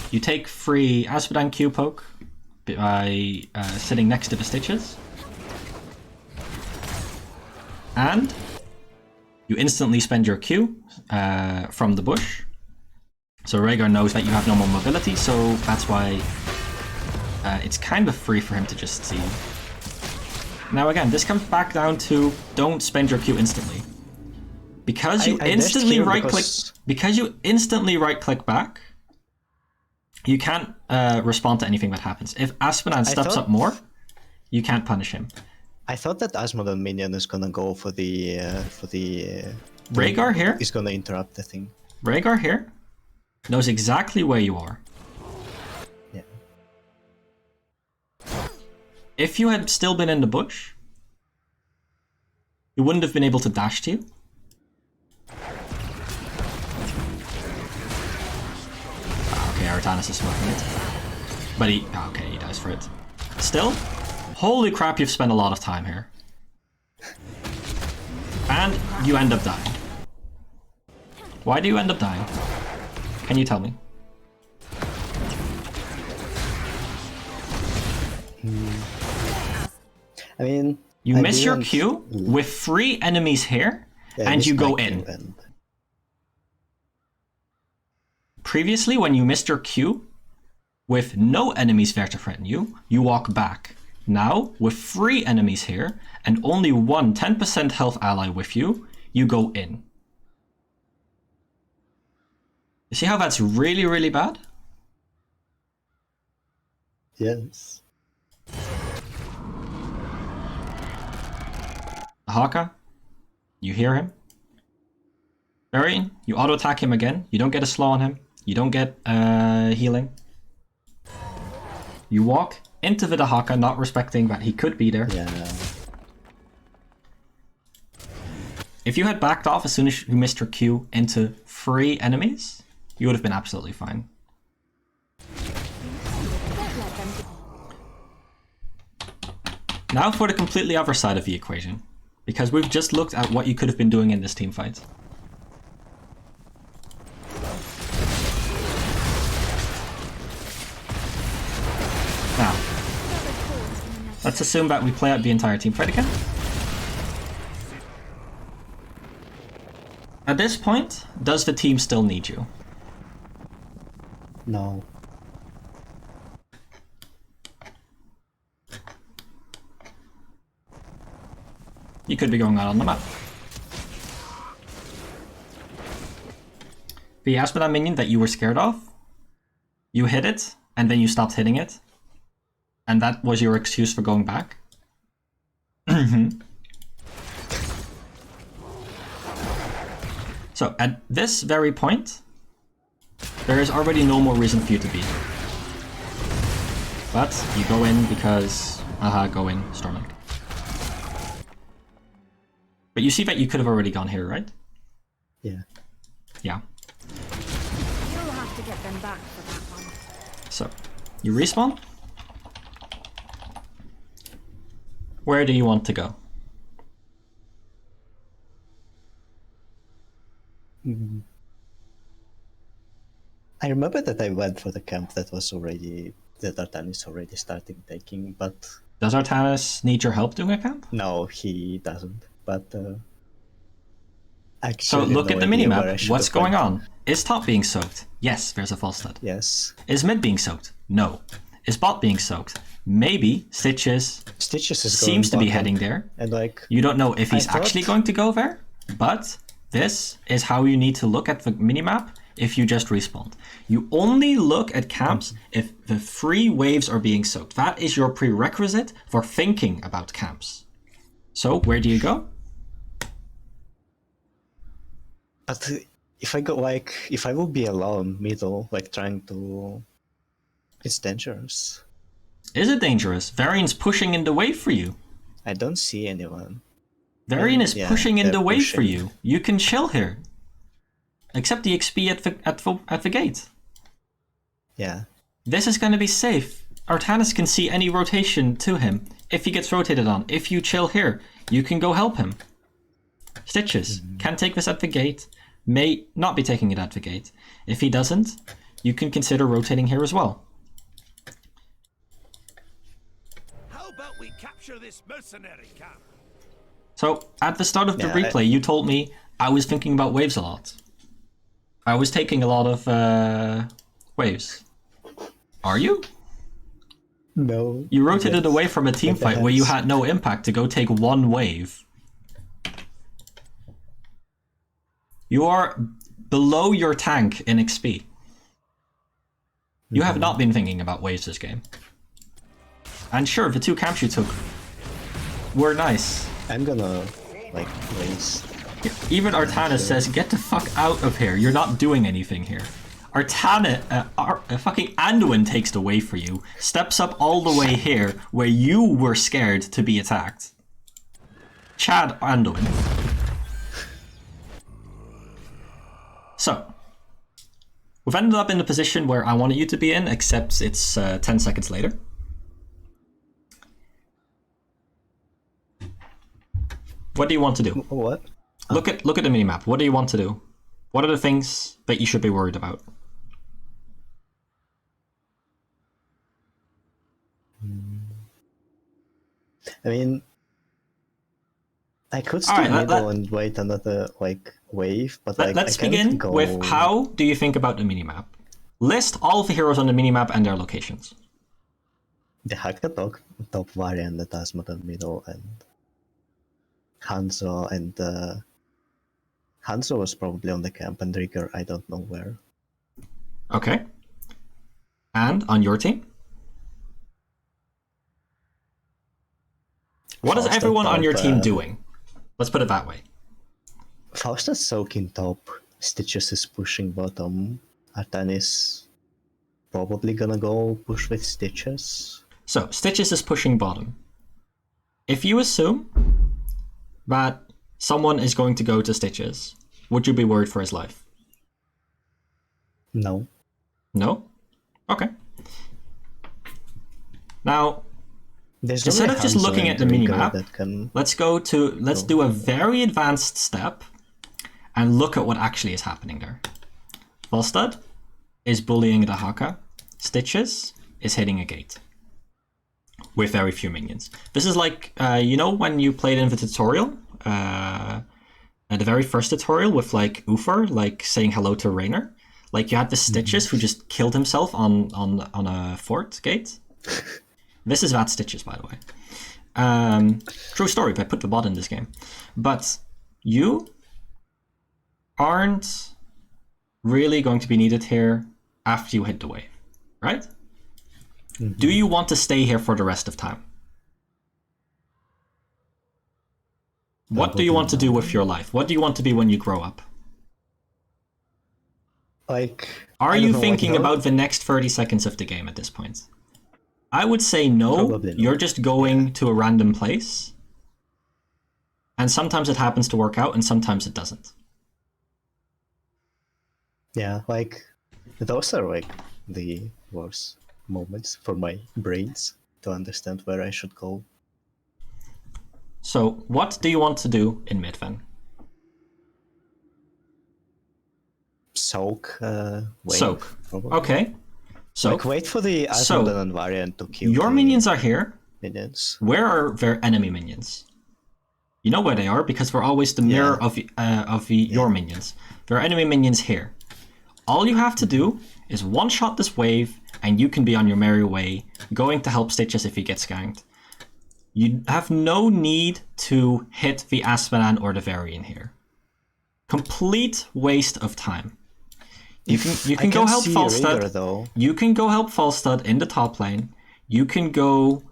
You take free Asmodan Q poke by sitting next to the Stitches. And you instantly spend your Q from the bush. So Rhaegar knows that you have no more mobility, so that's why it's kind of free for him to just see. Now again, this comes back down to don't spend your Q instantly. Because you instantly right-click, because you instantly right-click back, you can't respond to anything that happens. If Asmodan steps up more, you can't punish him. I thought that Asmodan minion is gonna go for the Rhaegar here. He's gonna interrupt the thing. Rhaegar here knows exactly where you are. Yeah. If you had still been in the bush, he wouldn't have been able to dash to you. Okay, Artanis is smoking it. But he dies for it. Still, holy crap, you've spent a lot of time here. And you end up dying. Why do you end up dying? Can you tell me? I mean, you miss your Q with 3 enemies here, and you go in. Previously, when you missed your Q with no enemies there to threaten you, you walk back. Now, with 3 enemies here, and only one 10% health ally with you, you go in. You see how that's really, really bad? Yes. Haka, you hear him. Varian, you auto-attack him again. You don't get a slow on him. You don't get healing. You walk into the Dahaka, not respecting that he could be there. Yeah. If you had backed off as soon as you missed your Q into 3 enemies, you would have been absolutely fine. Now for the completely other side of the equation. Because we've just looked at what you could have been doing in this team fight. Now, let's assume that we play out the entire team fight again. At this point, does the team still need you? No. You could be going out on the map. The Asmodan minion that you were scared of, you hit it, and then you stopped hitting it. And that was your excuse for going back? So, at this very point, there is already no more reason for you to be. But, you go in because... go in, Storming. But you see that you could have already gone here, right? Yeah. Yeah. You'll have to get them back for that one. So, you respawn. Where do you want to go? I remember that I went for the camp that was already... that Artanis already starting taking, but... Does Artanis need your help doing a camp? No, he doesn't. But So actually, look no at the idea where I minimap. should What's have going went. on? Is top being soaked? Yes, there's a false start. Yes. Is mid being soaked? No. Is bot being soaked? Maybe. Stitches Stitches is going seems to be bottom, heading there. and like You don't know if he's I thought- actually going to go there, but this is how you need to look at the minimap if you just respawned. You only look at camps if the 3 waves are being soaked. That is your prerequisite for thinking about camps. So, where do you go? But if I go like if I will be alone middle, like trying to, it's dangerous. Is it dangerous? Varian's pushing in the wave for you. I don't see anyone. Varian is Yeah, pushing in they're the wave for pushing. you. You can chill here. Accept the XP at the gate. Yeah. This is going to be safe. Artanis can see any rotation to him. If he gets rotated on, if you chill here, you can go help him. Stitches can take this at the gate, may not be taking it at the gate. If he doesn't, you can consider rotating here as well. How about we capture this mercenary camp? So, at the start of the Yeah, replay, you told me I was thinking about waves a lot. I was taking a lot of waves. Are you? No. You rotated Yes. away from a team Like the fight where you heads. had no impact to go take 1 wave. You are below your tank in XP. You have not been thinking about waves this game. And sure, the 2 camps you took were nice. I'm gonna like raise. Even Artanis says, get the fuck out of here. You're not doing anything here. Fucking Anduin takes the wave for you, steps up all the way here where you were scared to be attacked. Chad Anduin. So, we've ended up in the position where I wanted you to be in, except it's 10 seconds later. What do you want to do? What? Look at the minimap. What do you want to do? What are the things that you should be worried about? I mean, I could stay Alright, middle and wait another like wave, but like Let's I can't begin go... with how do you think about the minimap? List all of the heroes on the minimap and their locations. the Hakka top variant that has Asmodan middle and Hanzo and Hanzo was probably on the camp and Rigger I don't know where. Okay. And on your team? What is Faust everyone on your top, team doing? Let's put it that way. Faustus soaking top, Stitches is pushing bottom, Artanis probably gonna go push with Stitches. So, Stitches is pushing bottom. If you assume that someone is going to go to Stitches, would you be worried for his life? No. No? Okay. Now, There's instead only of just Hanzo looking and at the Rigger minimap, that can... let's do a very advanced step and look at what actually is happening there. Volstad is bullying the Haka. Stitches is hitting a gate. with very few minions. This is like, you know when you played in the tutorial? The very first tutorial with like Uther, like saying hello to Raynor? Like you had the Stitches who just killed himself on a fort gate? This is that Stitches, by the way. True story, but I put the bot in this game. But you aren't really going to be needed here after you hit the wave, right? Do you want to stay here for the rest of time? What do you want to do with your life? What do you want to be when you grow up? Like, are you thinking about the next 30 seconds of the game at this point? I would say no. Probably not. You're just going to a random place. And sometimes it happens to work out and sometimes it doesn't. Yeah, like, those are like the worst moments for my brains to understand where I should go. So, what do you want to do in mid then? Soak, wave, Soak. probably. Okay. So, Like, wait for the Asmodan and Varian to kill your the minions are here. minions. Where are their enemy minions? You know where they are because we're always the mirror of your minions. There are enemy minions here. All you have to do is one-shot this wave and you can be on your merry way, going to help Stitches if he gets ganked. You have no need to hit the Asmodan or the Varian here. Complete waste of time. You can go help Falstad. Though. You can go help Falstad in the top lane. You can go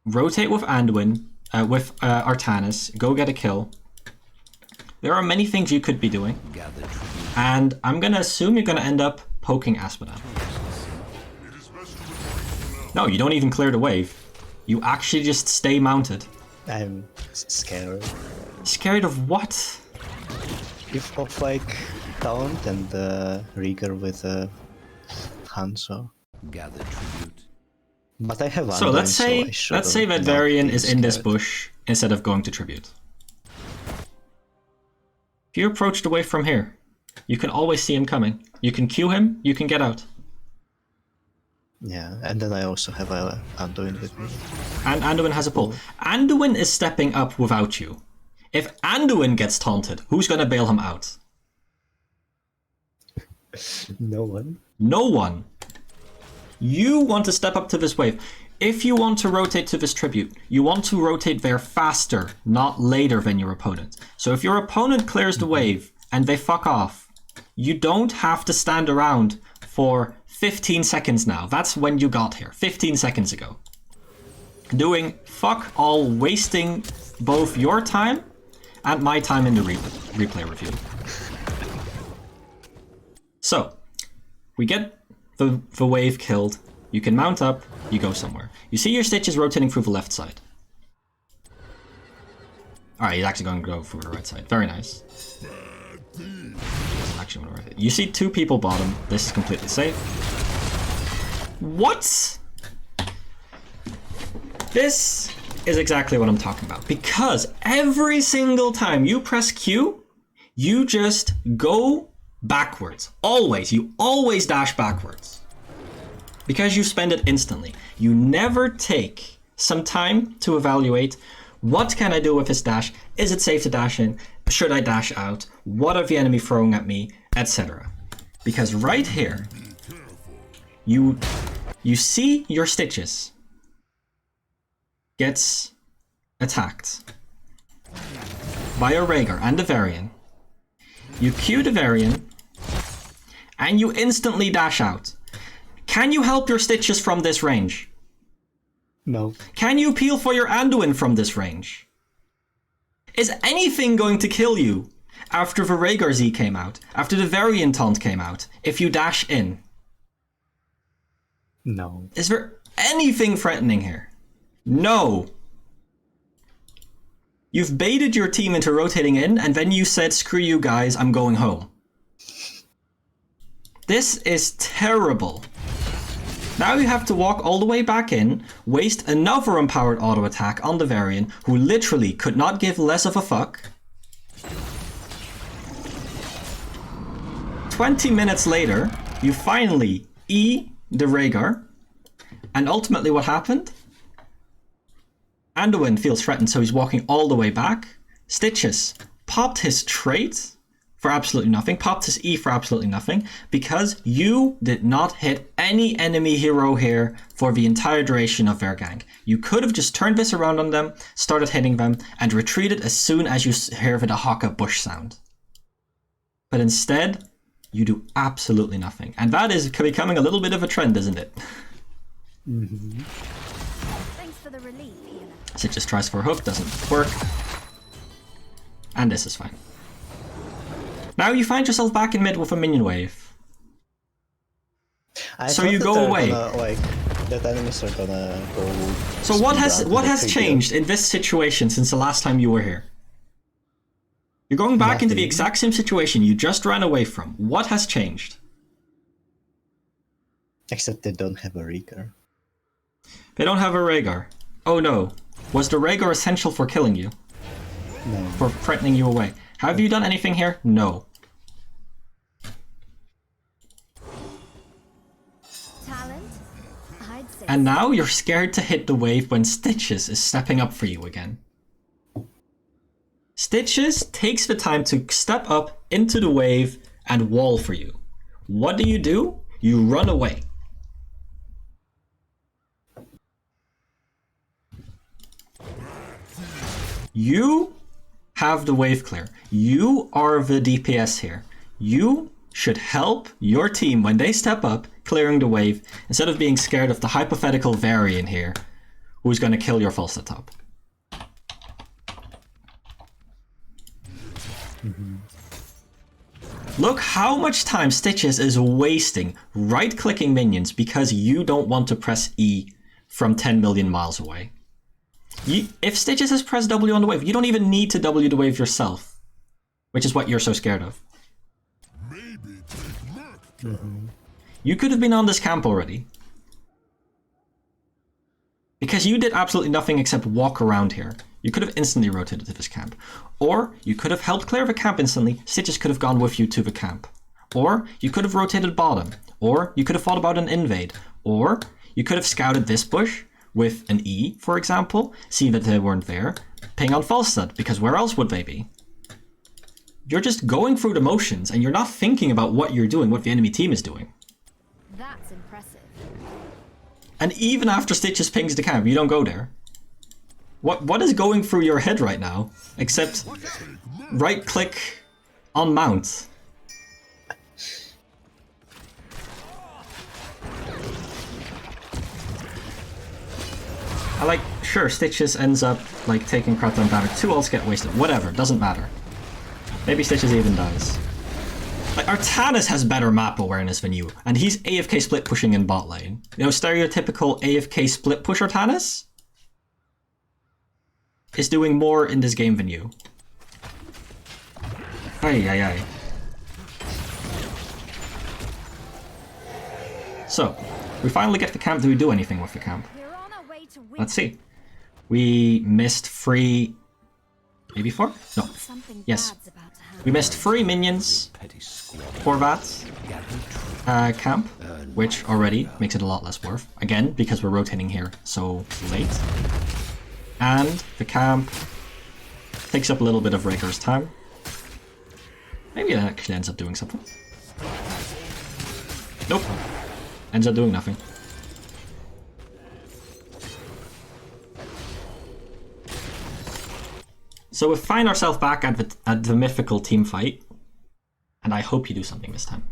rotate with Anduin, with Artanis, go get a kill. There are many things you could be doing. And I'm going to assume you're going to end up poking Asmodan. No, you don't even clear the wave. You actually just stay mounted. I'm scared. Scared of what? If of like Taunt and Rieger with Hanzo. Gather tribute. But I have So Anduin, let's say I that shouldn't Varian be is in this scared. bush instead of going to tribute. If you approach the wave from here, you can always see him coming. You can Q him, you can get out. Yeah, and then I also have Anduin with me. And Anduin has a pull. Anduin is stepping up without you. If Anduin gets taunted, who's gonna bail him out? No one. No one. You want to step up to this wave. If you want to rotate to this tribute, you want to rotate there faster, not later than your opponent. So if your opponent clears the wave and they fuck off, you don't have to stand around for 15 seconds now. That's when you got here, 15 seconds ago. Doing fuck all, wasting both your time and my time in the replay review. So, we get the wave killed. You can mount up, you go somewhere. You see your Stitches rotating through the left side. Alright, he's actually going to go through the right side. Very nice. Actually, I'm gonna write it. You see two people bottom. This is completely safe. What? This is exactly what I'm talking about. Because every single time you press Q, you just go backwards. Always. You always dash backwards. Because you spend it instantly. You never take some time to evaluate what can I do with this dash? Is it safe to dash in? Should I dash out? What are the enemy throwing at me? Etc. Because right here, you see your Stitches gets attacked by a Rhaegar and a Varian. You Q the Varian, and you instantly dash out. Can you help your Stitches from this range? No. Can you peel for your Anduin from this range? Is anything going to kill you after the Rhaegar Z came out, after the Varian taunt came out, if you dash in? No. Is there anything threatening here? No. You've baited your team into rotating in, and then you said, screw you guys, I'm going home. This is terrible. Now you have to walk all the way back in, waste another empowered auto attack on the Varian, who literally could not give less of a fuck. 20 minutes later, you finally E the Rhaegar, and ultimately what happened? Anduin feels threatened, so he's walking all the way back. Stitches popped his trait for absolutely nothing, popped his E for absolutely nothing, because you did not hit any enemy hero here for the entire duration of their gank. You could have just turned this around on them, started hitting them, and retreated as soon as you hear the Haka bush sound. But instead, you do absolutely nothing. And that is becoming a little bit of a trend, isn't it? Mm-hmm. Thanks for the relief, healer. So it just tries for a hook, doesn't work. And this is fine. Now you find yourself back in mid with a minion wave. So you go away. That enemies are gonna go. So what has changed in this situation since the last time you were here? You're going back into the exact same situation you just ran away from. What has changed? Except they don't have a Rhaegar. They don't have a Rhaegar. Oh no. Was the Rhaegar essential for killing you? No. For threatening you away? Have you done anything here? No. Talent? I'd say. And now you're scared to hit the wave when Stitches is stepping up for you again. Stitches takes the time to step up into the wave and wall for you. What do? You run away. You have the Waveclear. You are the DPS here. You should help your team when they step up, clearing the wave, instead of being scared of the hypothetical variant here, who's going to kill your Falstad top. Mm-hmm. Look how much time Stitches is wasting right-clicking minions because you don't want to press E from 10 million miles away. If Stitches has pressed W on the wave, you don't even need to W the wave yourself, which is what you're so scared of. Mm-hmm. You could have been on this camp already. Because you did absolutely nothing except walk around here. You could have instantly rotated to this camp. Or you could have helped clear the camp instantly, Stitches could have gone with you to the camp. Or you could have rotated bottom. Or you could have thought about an invade. Or you could have scouted this bush with an E, for example, see that they weren't there, ping on Falstad, because where else would they be? You're just going through the motions, and you're not thinking about what you're doing, what the enemy team is doing. That's impressive. And even after Stitches pings the camp, you don't go there. What is going through your head right now, except right-click on mount? Sure, Stitches ends up taking crap ton damage. 2 ults get wasted. Whatever, doesn't matter. Maybe Stitches even dies. Artanis has better map awareness than you, and he's AFK split pushing in bot lane. You know, stereotypical AFK split push Artanis is doing more in this game than you. Ay. So, we finally get the camp. Do we do anything with the camp? Let's see. We missed 3... Maybe 4? No. Yes. We missed 3 minions for that camp, which already makes it a lot less worth. Again, because we're rotating here so late. And the camp takes up a little bit of Rhaegar's time. Maybe it actually ends up doing something. Nope. Ends up doing nothing. So we find ourselves back at the mythical team fight, and I hope you do something this time.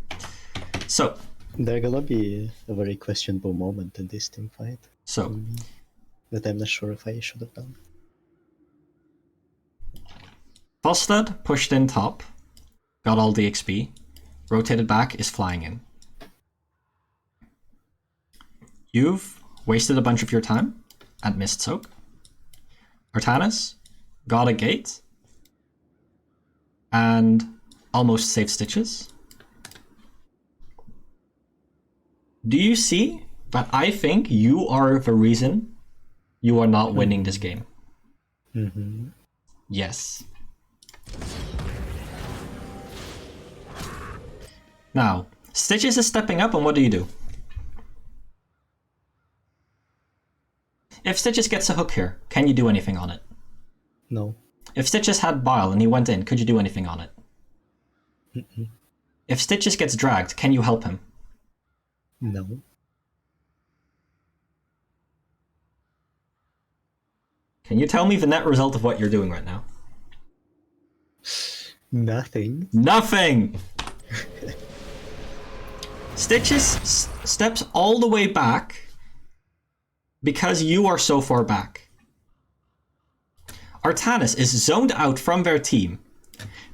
So there's gonna be a very questionable moment in this team fight. So that I'm not sure if I should have done. Falstad pushed in top, got all the XP, rotated back, is flying in. You've wasted a bunch of your time at Mist Soak. Artanis got a gate and almost saved Stitches. Do you see that I think you are the reason you are not winning this game? Mm-hmm. Yes. Now, Stitches is stepping up, and what do? If Stitches gets a hook here, can you do anything on it? No. If Stitches had Bile and he went in, could you do anything on it? Mm-mm. If Stitches gets dragged, can you help him? No. Can you tell me the net result of what you're doing right now? Nothing. Nothing! Stitches steps all the way back because you are so far back. Artanis is zoned out from their team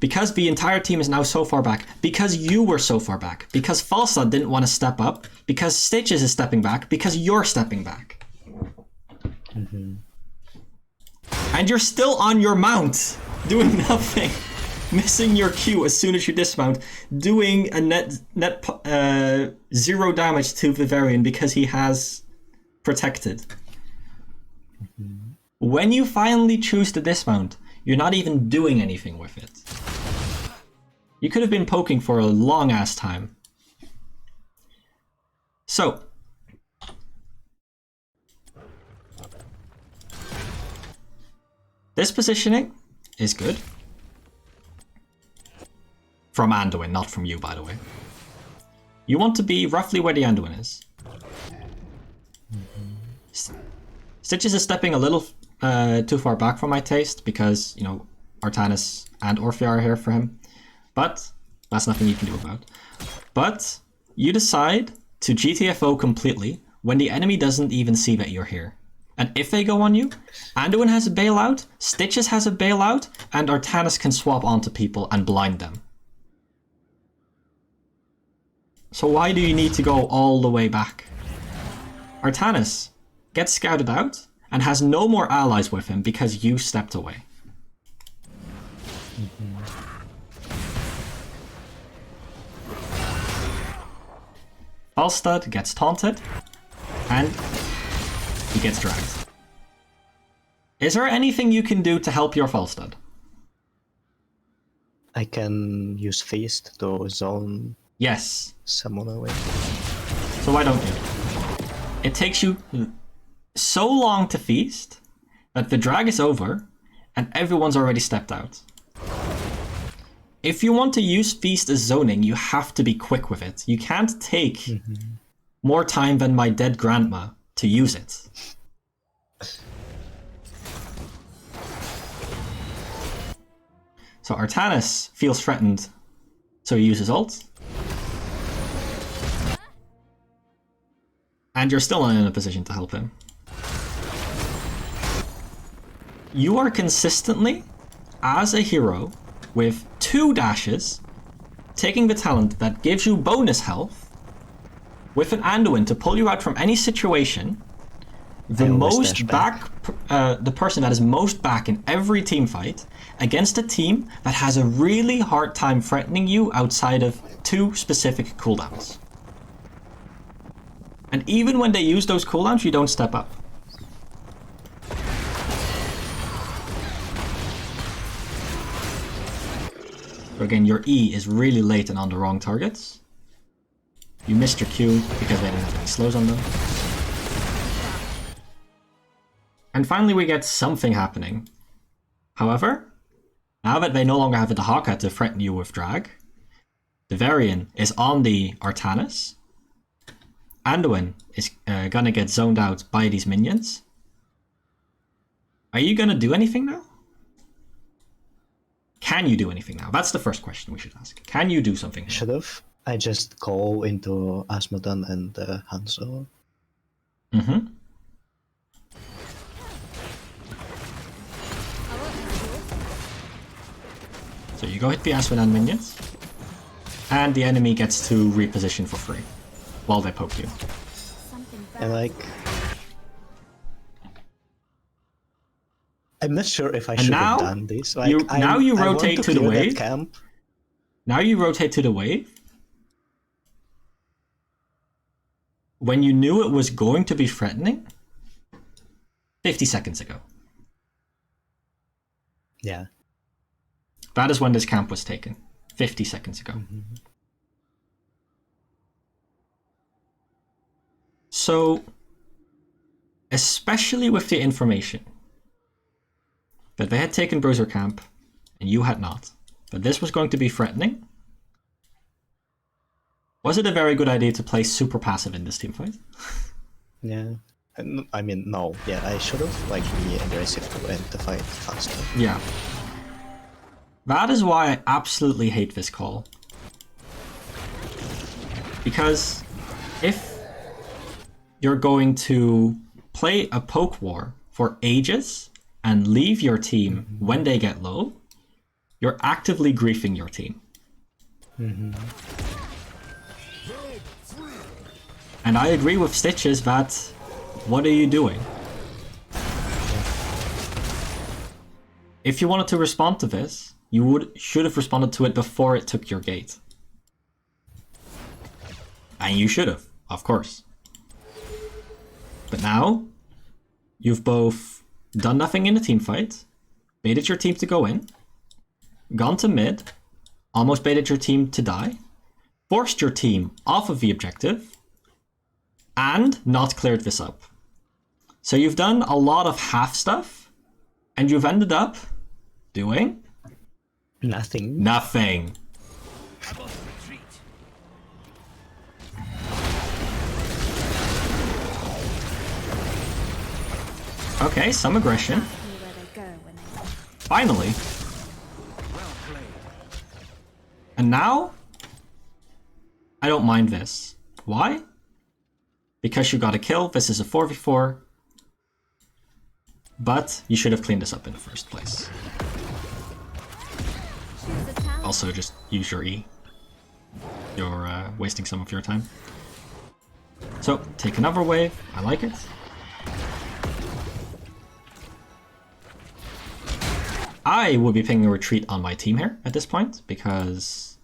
because the entire team is now so far back, because you were so far back, because Falsa didn't want to step up, because Stitches is stepping back, because you're stepping back. Mm-hmm. And you're still on your mount, doing nothing. Missing your Q as soon as you dismount, doing a net 0 damage to Vivarian because he has protected. Mm-hmm. When you finally choose to dismount, you're not even doing anything with it. You could have been poking for a long ass time. So, this positioning is good. From Anduin, not from you, by the way. You want to be roughly where the Anduin is. Mm-hmm. Stitches is stepping a little too far back for my taste because, you know, Artanis and Orphea are here for him. But that's nothing you can do about. But you decide to GTFO completely when the enemy doesn't even see that you're here. And if they go on you, Anduin has a bailout, Stitches has a bailout, and Artanis can swap onto people and blind them. So why do you need to go all the way back? Artanis gets scouted out and has no more allies with him because you stepped away. Mm-hmm. Falstad gets taunted and he gets dragged. Is there anything you can do to help your Falstad? I can use Feast to zone Yes. someone away. So why don't you? It takes you so long to feast that the drag is over and everyone's already stepped out. If you want to use feast as zoning, you have to be quick with it. You can't take more time than my dead grandma to use it. So Artanis feels threatened, so he uses ult. And you're still not in a position to help him. You are consistently, as a hero, with 2 dashes, taking the talent that gives you bonus health, with an Anduin to pull you out from any situation, the most back, the person that is most back in every team fight, against a team that has a really hard time threatening you outside of 2 specific cooldowns. And even when they use those cooldowns, you don't step up. So again, your E is really late and on the wrong targets. You missed your Q because they didn't have any slows on them. And finally we get something happening. However, now that they no longer have the Haka to threaten you with drag, the Varian is on the Artanis. Anduin is gonna get zoned out by these minions. Are you gonna do anything now? Can you do anything now? That's the first question we should ask. Can you do something now? Should have. I just go into Asmodon and Hanzo. Mm-hmm. So you go hit the Asmodon minions, and the enemy gets to reposition for free while they poke you. And like, I'm not sure if I should have done this. Like, now you rotate to the wave. Camp. Now you rotate to the wave. When you knew it was going to be threatening, 50 seconds ago. Yeah. That is when this camp was taken. 50 seconds ago. Mm-hmm. So, especially with the information that they had taken Bruiser Camp and you had not, but this was going to be threatening, was it a very good idea to play super passive in this team fight? Yeah. I mean, no. Yeah, I should have like be aggressive to end the fight faster. Yeah. That is why I absolutely hate this call. Because if you're going to play a poke war for ages and leave your team when they get low, you're actively griefing your team. And I agree with Stitches that, what are you doing? If you wanted to respond to this, you should have responded to it before it took your gate. And you should have, of course. But now, you've both done nothing in the team fight, baited your team to go in, gone to mid, almost baited your team to die, forced your team off of the objective, and not cleared this up. So you've done a lot of half stuff, and you've ended up doing Nothing. nothing. I must retreat. Okay, some aggression. Ask me where they go when they Finally. And now, I don't mind this. Why? Because you got a kill. This is a 4v4. But you should have cleaned this up in the first place. choose a talent. Also, just use your E. You're wasting some of your time. So, take another wave. I like it. I will be pinging a retreat on my team here at this point, because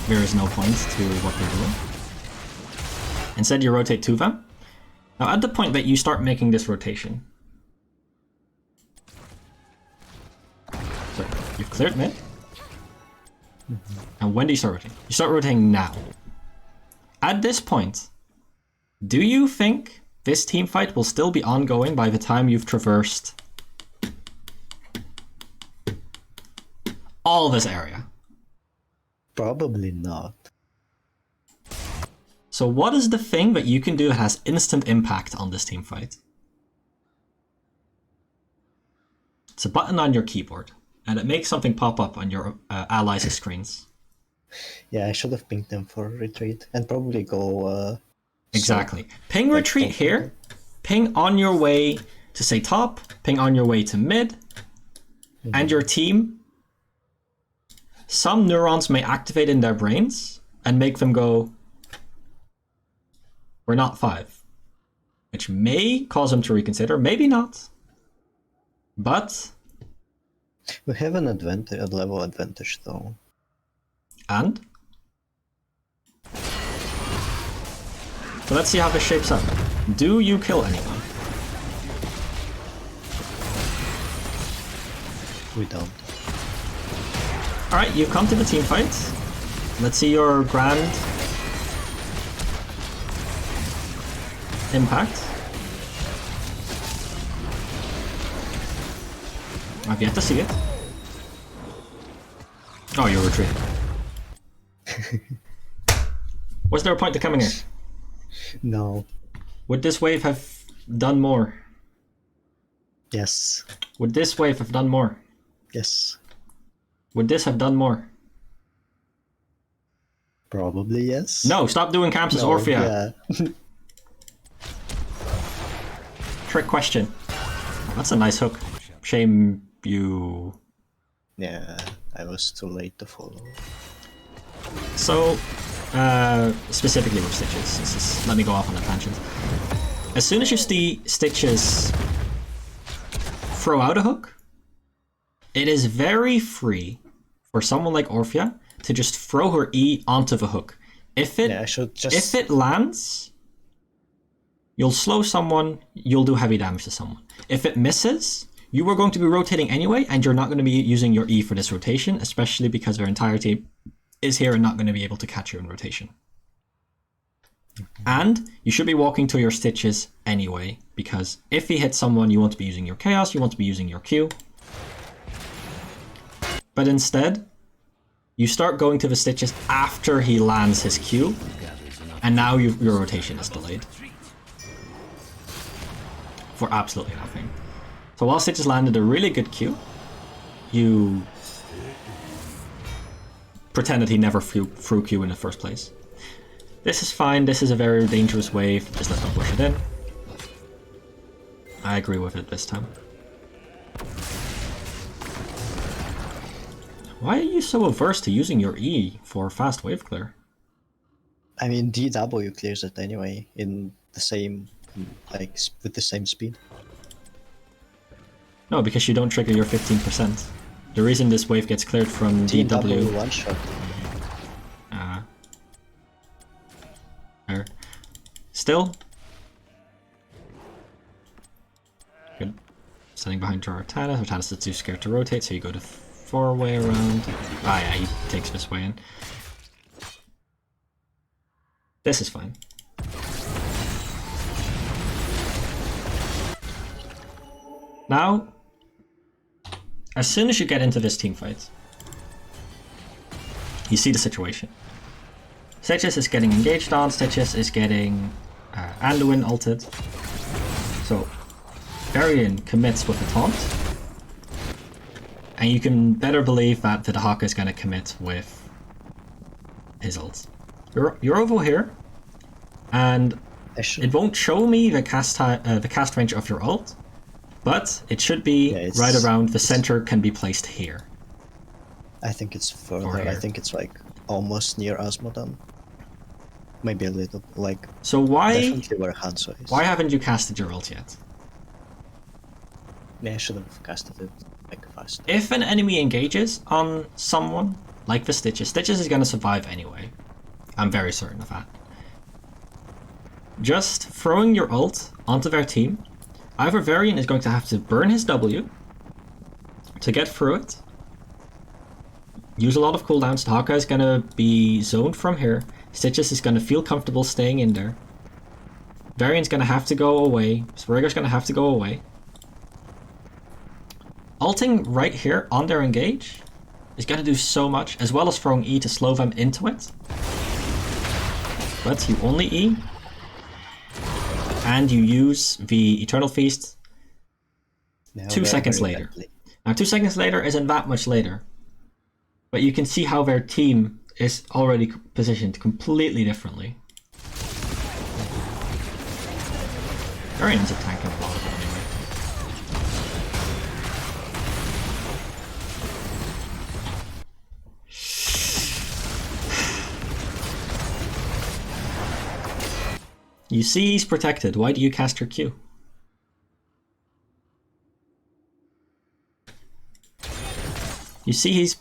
there is no point to what they're doing. Instead, you rotate to them. Now, at the point that you start making this rotation, so you've cleared mid. And when do you start rotating? You start rotating now. At this point, do you think this team fight will still be ongoing by the time you've traversed all this area? Probably not. So what is the thing that you can do that has instant impact on this team fight? It's a button on your keyboard, and it makes something pop up on your allies' screens. Yeah, I should have pinged them for retreat and probably go. Exactly. Ping retreat here, ping on your way to say top, ping on your way to mid, and your team. Some neurons may activate in their brains and make them go, we're not 5. Which may cause them to reconsider, maybe not. But, We have an advantage, a level advantage though. and? So let's see how this shapes up. Do you kill anyone? We don't. Alright, you've come to the team fight. Let's see your grand impact. I've yet to see it. Oh, you're retreating. Was there a point to coming in? No. Would this wave have done more? Yes. Would this wave have done more? Yes. Would this have done more? Probably yes. No, stop doing camps as No, Orphea. Yeah. Trick question. Oh, that's a nice hook. Shame you... Yeah, I was too late to follow. So, specifically with Stitches, let me go off on a tangent. As soon as you see Stitches throw out a hook, it is very free for someone like Orphea to just throw her E onto the hook. If it Yeah, I should just. if it lands, you'll slow someone, you'll do heavy damage to someone. If it misses, you are going to be rotating anyway, and you're not going to be using your E for this rotation, especially because their entire team is here and not going to be able to catch you in rotation. And you should be walking to your Stitches anyway, because if he hits someone, you want to be using your Chaos, you want to be using your Q. But instead, you start going to the Stitches after he lands his Q, and now your rotation is delayed. For absolutely nothing. So while Stitches landed a really good Q, you pretend that he never threw Q in the first place. This is fine, this is a very dangerous wave, just let's not push it in. I agree with it this time. Why are you so averse to using your E for fast wave clear? I mean, DW clears it anyway in the same, like, with the same speed. No, because you don't trigger your 15%. The reason this wave gets cleared from DW... one shot. Still. Good. Standing behind your Artanis. Artanis is too scared to rotate, so you go the 4-way around. Ah yeah, he takes this way in. This is fine. Now, as soon as you get into this team fight, you see the situation. Stitches is getting engaged on, Stitches is getting Anduin ulted. So, Varian commits with a taunt. And you can better believe that MindHawk is going to commit with his ult. You're over here, and it won't show me the cast range of your ult, but it should be right around the center, can be placed here. I think it's further. I think it's like almost near Asmodan. Maybe a little, like. So why? Definitely where Hanzo is. Why haven't you casted your ult yet? Yeah, I should have casted it like fast. If an enemy engages on someone, like the Stitches, Stitches is going to survive anyway. I'm very certain of that. Just throwing your ult onto their team, either Varian is going to have to burn his W to get through it, use a lot of cooldowns. Hawkeye is going to be zoned from here. Stitches is going to feel comfortable staying in there. Varian's going to have to go away. Sprigger's going to have to go away. Ulting right here on their engage is going to do so much, as well as throwing E to slow them into it. But you only E, and you use the Eternal Feast 2 seconds later. Now 2 seconds later isn't that much later, but you can see how their team is already positioned completely differently. Varian's a tank and a lot of it anyway. You see he's protected. Why do you cast your Q? You see he's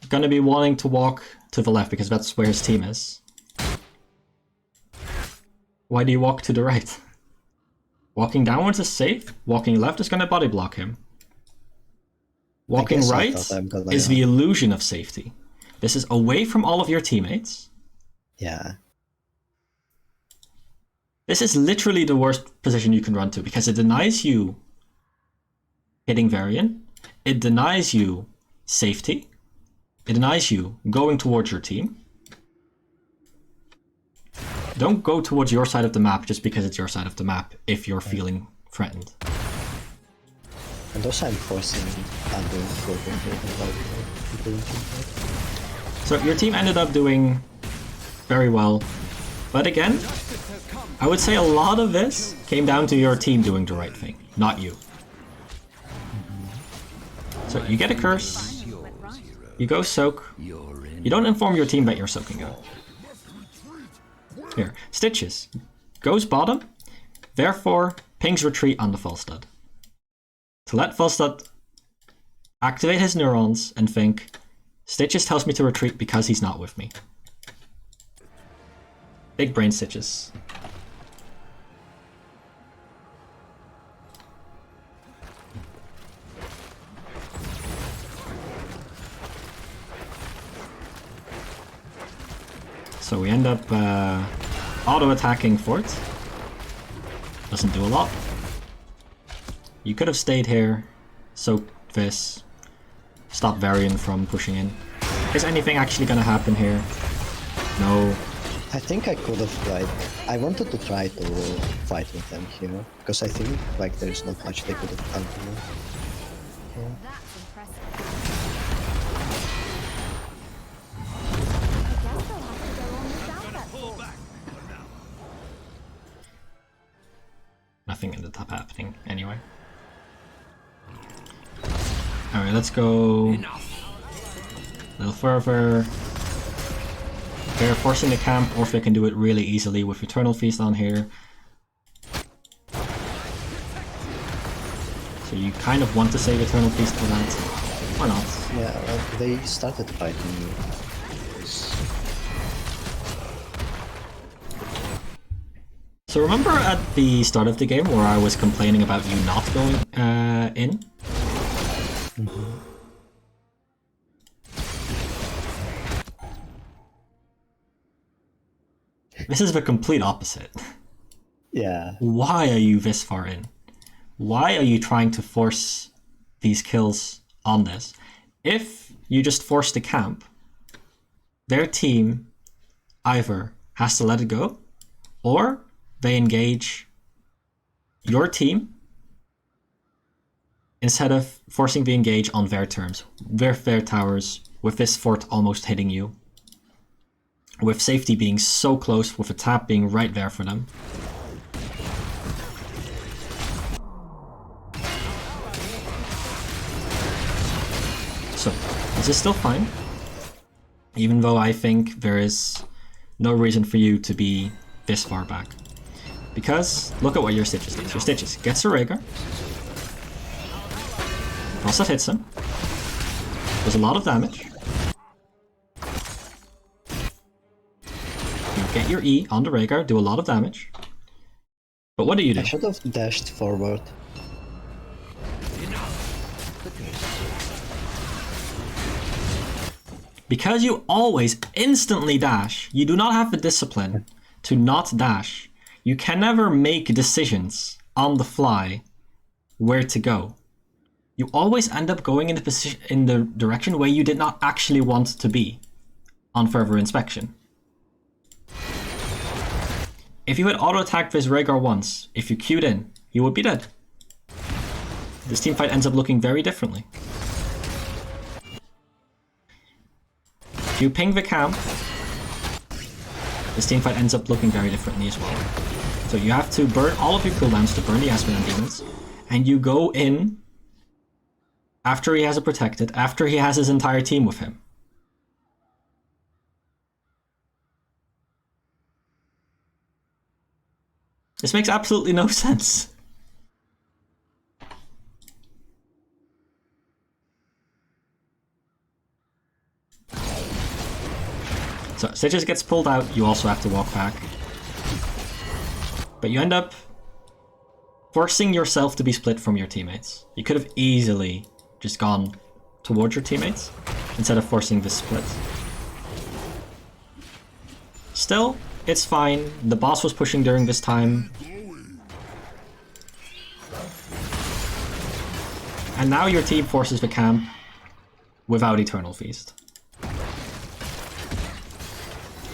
gonna be wanting to walk to the left because that's where his team is. Why do you walk to the right? Walking downwards is safe. Walking left is gonna body block him. Walking right is the illusion of safety. This is away from all of your teammates. Yeah. This is literally the worst position you can run to because it denies you hitting Varian. It denies you safety. It denies you going towards your team. Don't go towards your side of the map just because it's your side of the map if you're feeling threatened. And also I'm forcing Anduin. So your team ended up doing very well. But again, I would say a lot of this came down to your team doing the right thing, not you. So you get a curse, you go soak, you don't inform your team that you're soaking out. Here, Stitches goes bottom, therefore pings retreat on the Falstad. To let Falstad activate his neurons and think, Stitches tells me to retreat because he's not with me. Big brain Stitches. So we end up auto-attacking Fort. Doesn't do a lot. You could have stayed here, soaked this, stop Varian from pushing in. Is anything actually gonna happen here? No. I think I could have, like, I wanted to try to fight with them here, because I think, like, there's not much they could have done to me. That's impressive. I guess they'll have to go on without that force. Nothing ended up happening anyway. Alright, let's go a little further. They're forcing the camp. Orphea can do it really easily with Eternal Feast on here. So you kind of want to save Eternal Feast for that. Why not? Yeah, well, they started fighting me. So remember at the start of the game where I was complaining about you not going in? Mm-hmm. This is the complete opposite. Yeah. Why are you this far in? Why are you trying to force these kills on this? If you just force the camp, their team either has to let it go, or they engage your team instead of forcing the engage on their terms, with their towers, with this fort almost hitting you, with safety being so close, with a tap being right there for them. So, this is still fine, even though I think there is no reason for you to be this far back. Because, look at what your Stitches does. Your Stitches gets a Rhaegar, also hits him, does a lot of damage. You get your E on the Rhaegar, do a lot of damage. But what do you do? I should have dashed forward. Because you always instantly dash, you do not have the discipline to not dash. You can never make decisions on the fly where to go. You always end up going in the position, in the direction where you did not actually want to be on further inspection. If you had auto-attacked this Rhaegar once, if you queued in, you would be dead. This teamfight ends up looking very differently. If you ping the camp, this teamfight ends up looking very differently as well. So you have to burn all of your cooldowns to burn the Aspen demons, and you go in after he has it protected, after he has his entire team with him. This makes absolutely no sense. So Stitches gets pulled out, you also have to walk back. But you end up forcing yourself to be split from your teammates. You could have easily just gone towards your teammates instead of forcing this split. Still, it's fine. The boss was pushing during this time. And now your team forces the camp without Eternal Feast.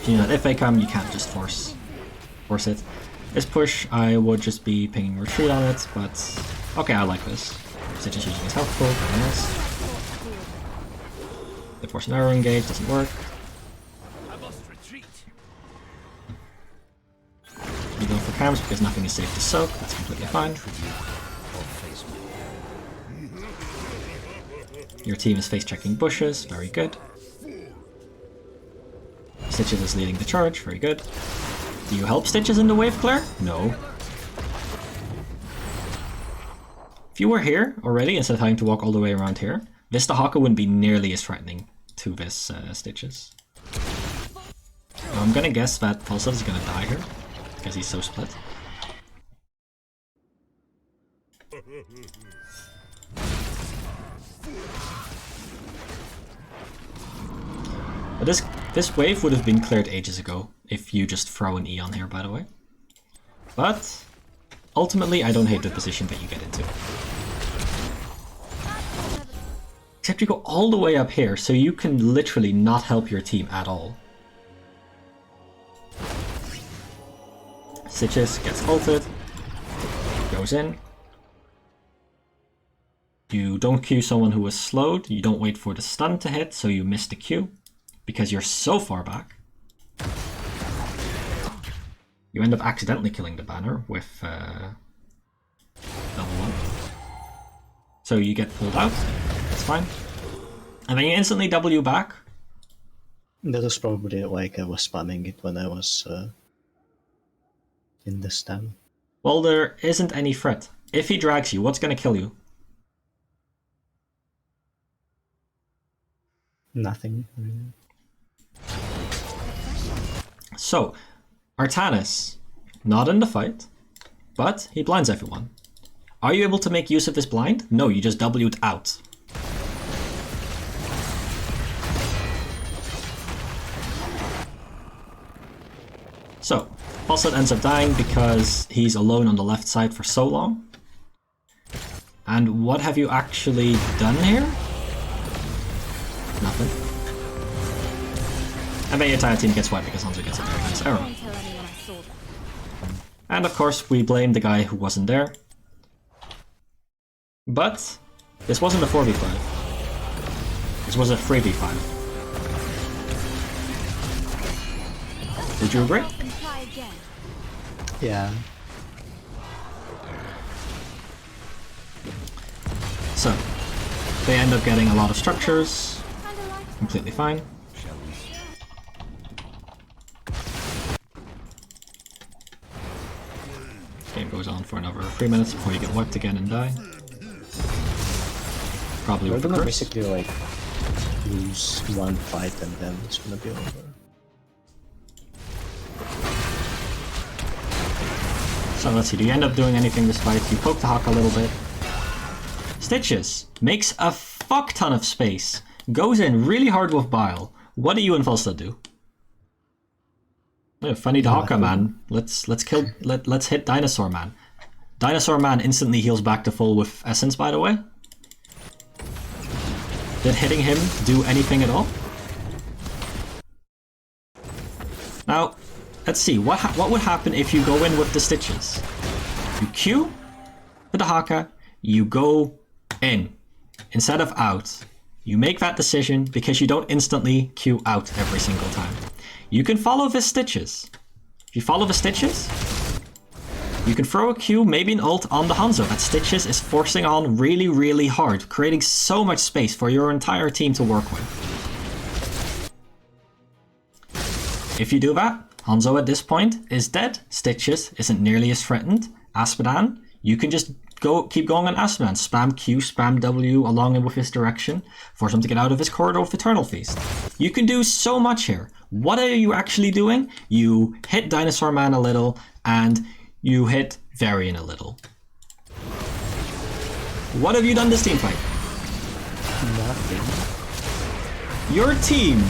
You know, if they come, you can't just force it. This push, I would just be pinging retreat on it, but okay, I like this. Stitches using his health pool, very nice. The force an arrow engage doesn't work. I must retreat. You go for camps because nothing is safe to soak, that's completely fine. Your team is face checking bushes, very good. Stitches is leading the charge, very good. Do you help Stitches in the Waveclear? No. If you were here already, instead of having to walk all the way around here, Vista Haka wouldn't be nearly as threatening to this Stitches. I'm gonna guess that Falstaff is gonna die here, because he's so split. But this This wave would have been cleared ages ago if you just throw an E on here, by the way. But ultimately, I don't hate the position that you get into. Except you go all the way up here, so you can literally not help your team at all. Stitches gets ulted, goes in. You don't Q someone who was slowed, you don't wait for the stun to hit, so you miss the Q, because you're so far back. You end up accidentally killing the banner with double one. So you get pulled out, that's fine. And then you instantly W back. That was probably like I was spamming it when I was in the stand. Well, there isn't any threat. If he drags you, what's going to kill you? Nothing really. So, Artanis, not in the fight, but he blinds everyone. Are you able to make use of this blind? No, you just W'd out. So, Haosnayt ends up dying because he's alone on the left side for so long. And what have you actually done here? Nothing. And then your entire team gets wiped because Hanzo gets a very nice arrow. Don't tell anyone I saw them. And of course, we blame the guy who wasn't there. But this wasn't a 4v5. This was a 3v5. Would you agree? And try again. Yeah. So, they end up getting a lot of structures. Kinda like Completely fine. Game goes on for another 3 minutes before you get wiped again and die. Probably We're with the gonna curse. basically like lose one fight and then it's gonna be over. So let's see, do you end up doing anything this fight? You poke the Hawk a little bit. Stitches makes a fuck ton of space. Goes in really hard with Bile. What do you and Volstad do? Yeah, funny the Hawka, man. Let's hit Dinosaur Man. Dinosaur Man instantly heals back to full with Essence, by the way. Did hitting him do anything at all? Now, let's see, what would happen if you go in with the Stitches? You Q with the Haka, you go in instead of out. You make that decision because you don't instantly Q out every single time. You can follow the Stitches. If you follow the Stitches, you can throw a Q, maybe an ult on the Hanzo that Stitches is forcing on really, really hard, creating so much space for your entire team to work with. If you do that, Hanzo at this point is dead. Stitches isn't nearly as threatened. Aspedan, you can just keep going on Aspedan. Spam Q, spam W along with his direction. Force him to get out of his corridor with Eternal Feast. You can do so much here. What are you actually doing? You hit Dinosaur Man a little and you hit Varian a little. What have you done this team fight? Nothing. Your team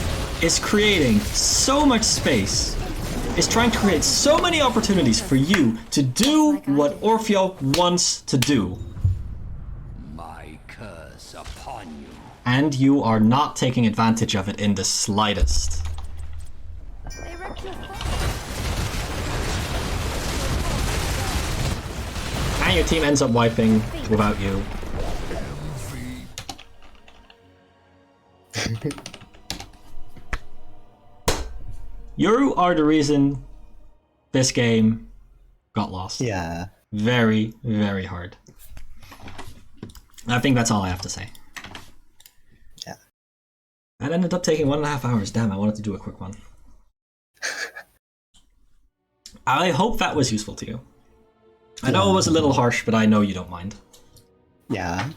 is creating so much space, is trying to create so many opportunities for you to do what Orphea wants to do. My curse upon you. And you are not taking advantage of it in the slightest. they wrecked your fire. And your team ends up wiping without you. You are the reason this game got lost. Yeah. Very, very hard. I think that's all I have to say. Yeah. That ended up taking 1.5 hours. Damn, I wanted to do a quick one. I hope that was useful to you. I know it was a little harsh, but I know you don't mind. Yeah.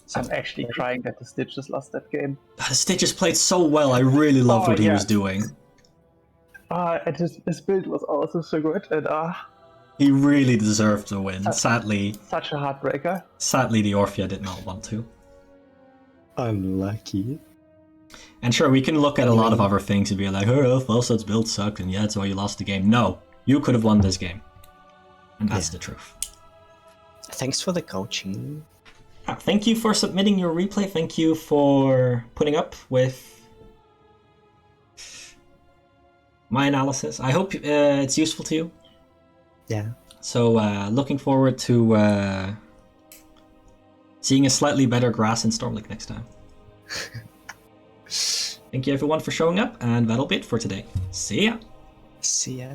So, I'm actually crying that the Stitches lost that game. the Stitches played so well. I really loved Oh, what he yeah. was doing. And his build was also so good, and He really deserved to win. Sadly, such a heartbreaker. the Orphea did not want to. Unlucky. And sure, we can look at a lot of other things and be like, oh, Falsehood's build sucked, and yeah, that's why you lost the game. No, you could have won this game. And that's the truth. Thanks for the coaching. Thank you for submitting your replay. Thank you for putting up with my analysis. I hope it's useful to you. Yeah. So looking forward to seeing a slightly better grass in Stormlink next time. Thank you everyone for showing up, and that'll be it for today. See ya! See ya.